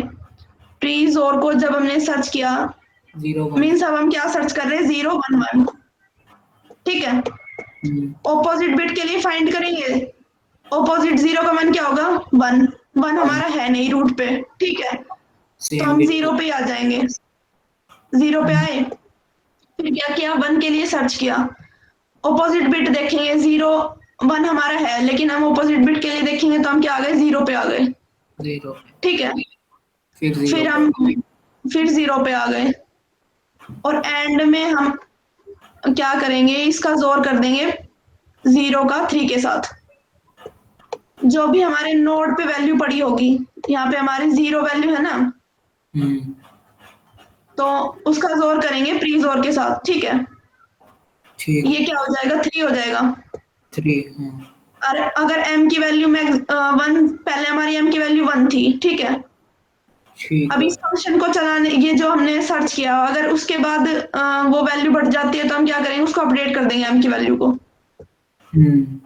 प्री जोर को जब हमने सर्च किया, 01। मीन्स अब हम क्या सर्च कर रहे हैं, 011, ठीक है। ऑपोजिट बिट के लिए फाइंड करेंगे, ऑपोजिट 0 का 1 क्या होगा, 1, 1 हमारा है नहीं रूट पे, ठीक है। तो सेम हम बिट। 0 पे आ जाएंगे, 0 पे आए, फिर क्या किया, 1 के लिए सर्च किया, ऑपोजिट बिट देखेंगे, 0 1 हमारा है, लेकिन हम ऑपोजिट बिट के लिए देखेंगे तो हम क्या आ गए, 0 पे आ गए, 0। ठीक है। फिर 0 फिर पे। हम फिर 0 पे आ गए, और एंड में हम क्या करेंगे, इसका जोर कर देंगे 0 का 3 के साथ, जो भी हमारे नोड पे वैल्यू पड़ी होगी, यहाँ पे हमारी 0 वैल्यू है ना, तो उसका जोर करेंगे प्री जोर के साथ, ठीक है। ठीक। ये क्या हो जाएगा, 3 हो जाएगा। 3। और अगर m की वैल्यू में 1, पहले हमारी m की वैल्यू 1 थी, ठीक है। ठीक अब है। इस फंक्शन को चलाने, ये जो हमने सर्च किया, अगर उसके बाद वो वैल्यू बढ़ जाती है तो हम क्या करेंगे, उसको अपडेट कर देंगे m की वैल्यू को, हम्म।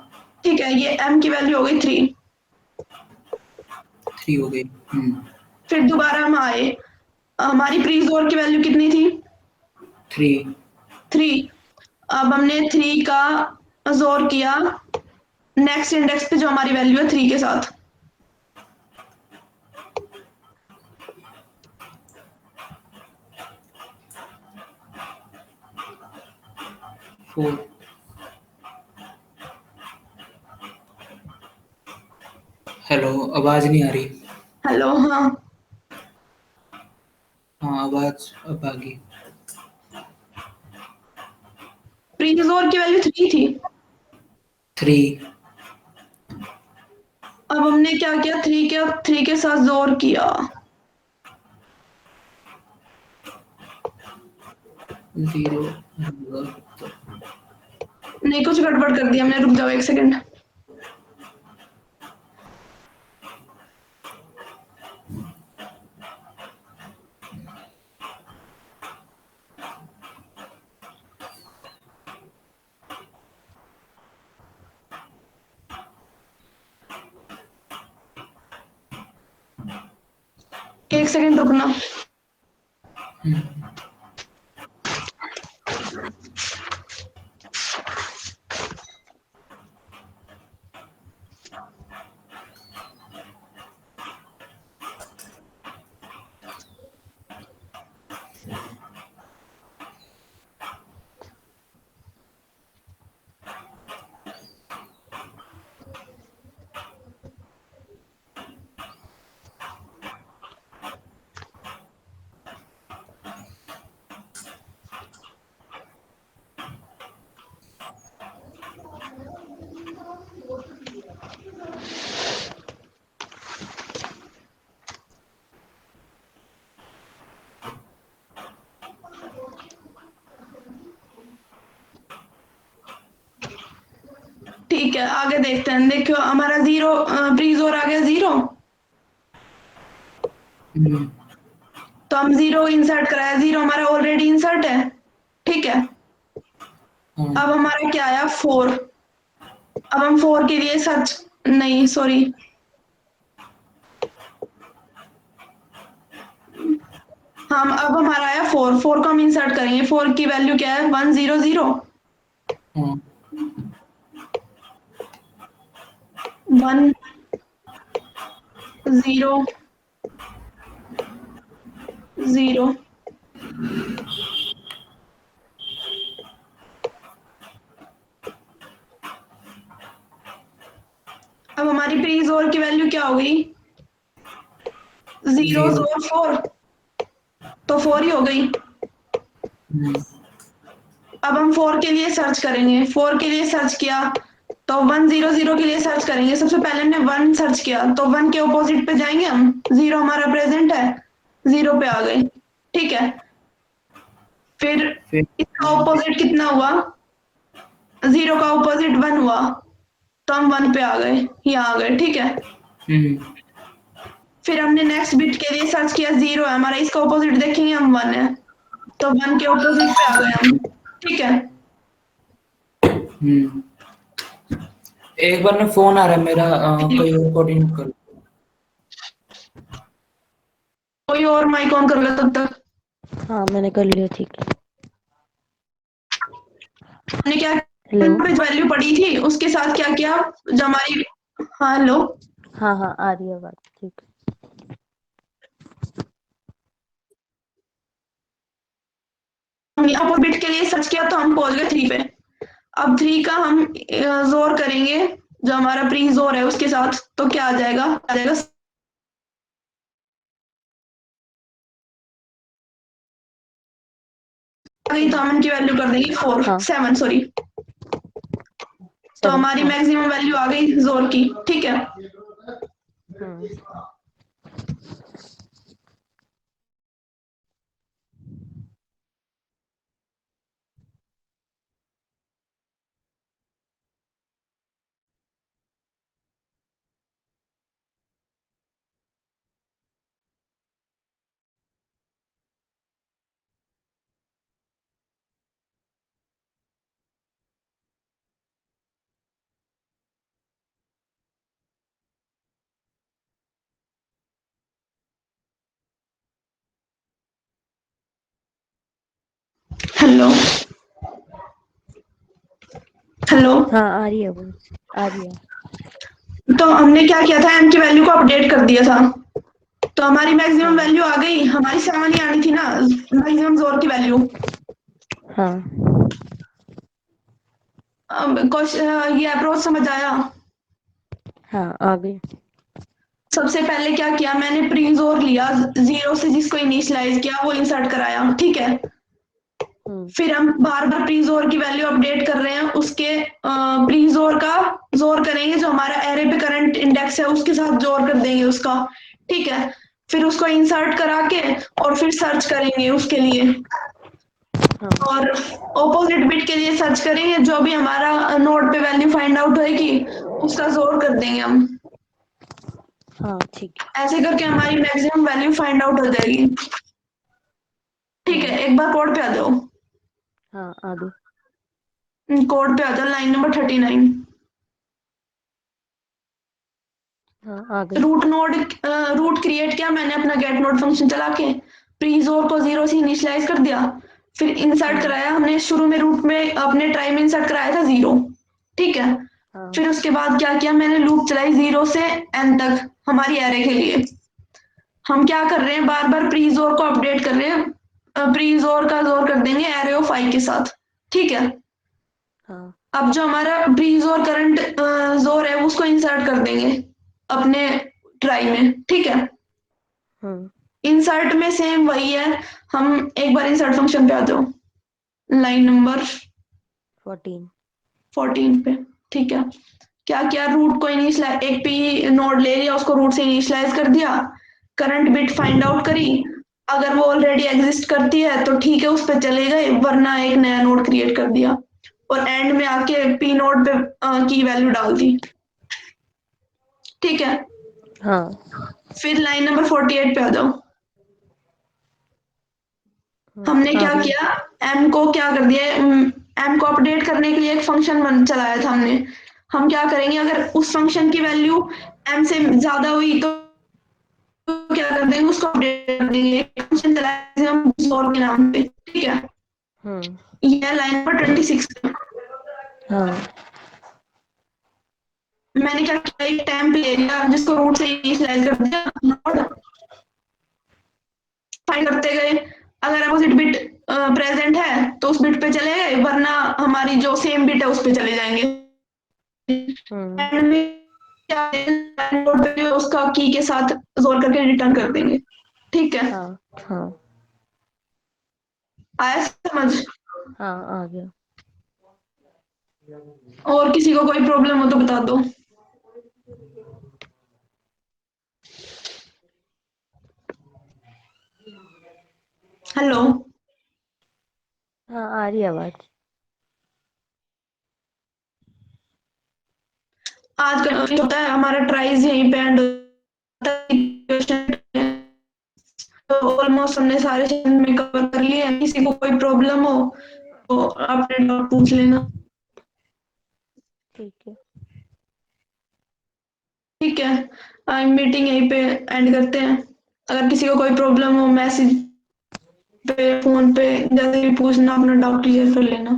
ठीक है। ये m की वैल्यू हो गई 3। 3 हो गई। फिर दोबारा हम आए, हमारी प्री जोर की वैल्यू कितनी थी, 3। 3। अब हमने 3 का जोर किया नेक्स्ट इंडेक्स पे जो हमारी वैल्यू है 3 के साथ, फोर। हेलो, आवाज नहीं आ रही। हेलो, हाँ। हाँ, आवाज अब आ गई। प्री जोर की वैल्यू 3 थी। 3। अब हमने क्या किया, 3 के साथ जोर किया, 0। नहीं कुछ गड़बड़ कर दिया हमने, रुक जाओ 1 सेकंड। एक सेकंड रुकना। ठीक है, आगे देखते हैं। देखो हमारा 0 प्री जोर आ गया 0, तो हम 0 इंसर्ट कराया, 0 हमारा ऑलरेडी इंसर्ट है, ठीक है। अब हमारा क्या आया, 4। अब हम 4 के लिए सर्च, नहीं सॉरी, हम अब हमारा आया 4, 4 को हम इंसर्ट करेंगे। 4 की वैल्यू क्या है, 1 0 0, 1 0 0। अब हमारी प्री जोर की वैल्यू क्या हो गई, 0 0। जोर 4, तो 4 ही हो गई। अब हम 4 के लिए सर्च करेंगे, 4 के लिए सर्च किया तो 1 0 0 के लिए सर्च करेंगे। सबसे पहले हमने 1 सर्च किया, तो 1 के ऑपोजिट पे जाएंगे हम, 0 हमारा प्रेजेंट है, 0 पे आ गए, ठीक है। फिर फिर इसका ऑपोजिट कितना हुआ, 0 का ऑपोजिट 1 हुआ, तो हम 1 पे आ गए, यहाँ आ गए, ठीक है। फिर हमने नेक्स्ट बिट के लिए सर्च किया, 0 है हमारा, इसका ऑपोजिट देखेंगे हम 1 है, तो 1 के ऑपोजिट पे आ गए हम, ठीक है। एक बार ना फोन आ रहा है मेरा, कोई और कोडिंग कर। कोई और माइक ऑन कर लो तब तक। हाँ मैंने कर लिया, ठीक है। हमने क्या हेलो। वैल्यू पड़ी थी उसके साथ क्या किया, जो हमारी, हाँ हेलो, हाँ हाँ आ रही है बात, ठीक है। हम यहाँ बिट के लिए सर्च किया तो हम पहुंच गए 3 पे। अब 3 का हम जोर करेंगे, जो हमारा प्री जोर है उसके साथ, तो क्या आ जाएगा, तो हम इनकी वैल्यू कर देंगे 4 हाँ 7 सॉरी, तो हमारी हाँ मैक्सिमम वैल्यू आ गई जोर की, ठीक है। हाँ हेलो हेलो। हाँ आ रही है वॉइस, आ रही है। तो हमने क्या किया था, एम की वैल्यू को अपडेट कर दिया था, तो हमारी मैक्सिमम हाँ वैल्यू आ गई, हमारी 7 ही आनी थी ना मैक्सिमम जोर की वैल्यू। हाँ अब क्वेश्चन ये अप्रोच समझ आया। हाँ आ गई। सबसे पहले क्या किया मैंने, प्री जोर लिया, जीरो से जिसको इनिशियलाइज किया वो इंसर्ट कराया, ठीक है। हम्म फिर हम बार बार प्री जोर की वैल्यू अपडेट कर रहे हैं, उसके प्री जोर का जोर करेंगे, जो हमारा एरे पे करंट इंडेक्स है उसके साथ जोर कर देंगे उसका, ठीक है। फिर उसको इंसर्ट करा के और फिर सर्च करेंगे उसके लिए, हाँ और ऑपोजिट बिट के लिए सर्च करेंगे, जो भी हमारा नोड पे वैल्यू फाइंड आउट होएगी उसका जोर कर देंगे हम। हाँ ठीक है। ऐसे करके हमारी मैक्सिमम वैल्यू फाइंड आउट हो जाएगी, ठीक है। एक बार कोड पे आ जाओ, हाँ आ गई। कोड पे आ जाओ, लाइन नंबर 39। हाँ आ गई। रूट क्रिएट किया मैंने अपना गेट नोड फंक्शन चला के, प्रीजोर को जीरो से इनिशियलाइज कर दिया, फिर इंसर्ट हम्म कराया हमने, शुरू में रूट में अपने ट्राई में इंसर्ट कराया था जीरो, ठीक है। हाँ फिर उसके बाद क्या किया मैंने, लूप चलाई जीरो से एन तक हमारी एरे के लिए। हम क्या कर रहे हैं, बार बार प्रीजोर को अपडेट कर रहे हैं, प्रीजोर का जोर कर देंगे एरे ऑफ आई के साथ, ठीक है। हाँ अब जो हमारा ब्रीज और करंट जोर है उसको इंसर्ट कर देंगे अपने ट्राई में, ठीक है। हम्म इंसर्ट में सेम वही है, हम एक बार इंसर्ट फंक्शन पे आ जाओ, लाइन नंबर 14। 14 पे, ठीक है। क्या क्या, रूट को इनिशियलाइज, एक पी नोड ले लिया उसको रूट से इनिशियलाइज कर दिया, करंट बिट फाइंड आउट करी, अगर वो ऑलरेडी एग्जिस्ट करती है तो ठीक है उस पर चले गए, वरना एक नया नोड क्रिएट कर दिया, और एंड में आके पी नोड पे की वैल्यू डाल दी, ठीक है। हाँ फिर लाइन नंबर 48 पे आ जाओ। हमने आ क्या गई। किया, एम को क्या कर दिया, एम को अपडेट करने के लिए एक फंक्शन बन चलाया था हमने। हम क्या करेंगे, अगर उस फंक्शन की वैल्यू एम से ज्यादा हुई तो क्या कर देंगे, उसको अपडेट कर देंगे, एक फंक्शन चलाएंगे हम जोर के नाम पे, ठीक है। हम्म ये है लाइन नंबर 26। हाँ मैंने क्या किया, एक टेम्प ले लिया जिसको रूट से इनिशियलाइज कर दिया, नोड फाइंड करते गए, अगर अपोजिट बिट प्रेजेंट है तो उस बिट पे चले गए, वरना हमारी जो सेम बिट है उस पे चले जाएंगे। हम्म एंड में क्या है, उसका की के साथ जोड़ करके रिटर्न कर देंगे, ठीक है। हाँ हाँ आया समझ? हाँ आ गया। और किसी को कोई प्रॉब्लम हो तो बता दो। हेलो। हाँ आ रही है आवाज। आज का होता है हमारा ट्राइज यहीं पे एंड होता है, तो ऑलमोस्ट हमने सारे सेशन में कवर कर लिए हैं, किसी को कोई प्रॉब्लम हो तो आप डाउट पूछ लेना, ठीक है। ठीक है। मीटिंग यहीं पे एंड करते हैं, अगर किसी को कोई प्रॉब्लम हो मैसेज पे फोन पे जैसे भी पूछना, अपना डाउट क्लियर कर लेना।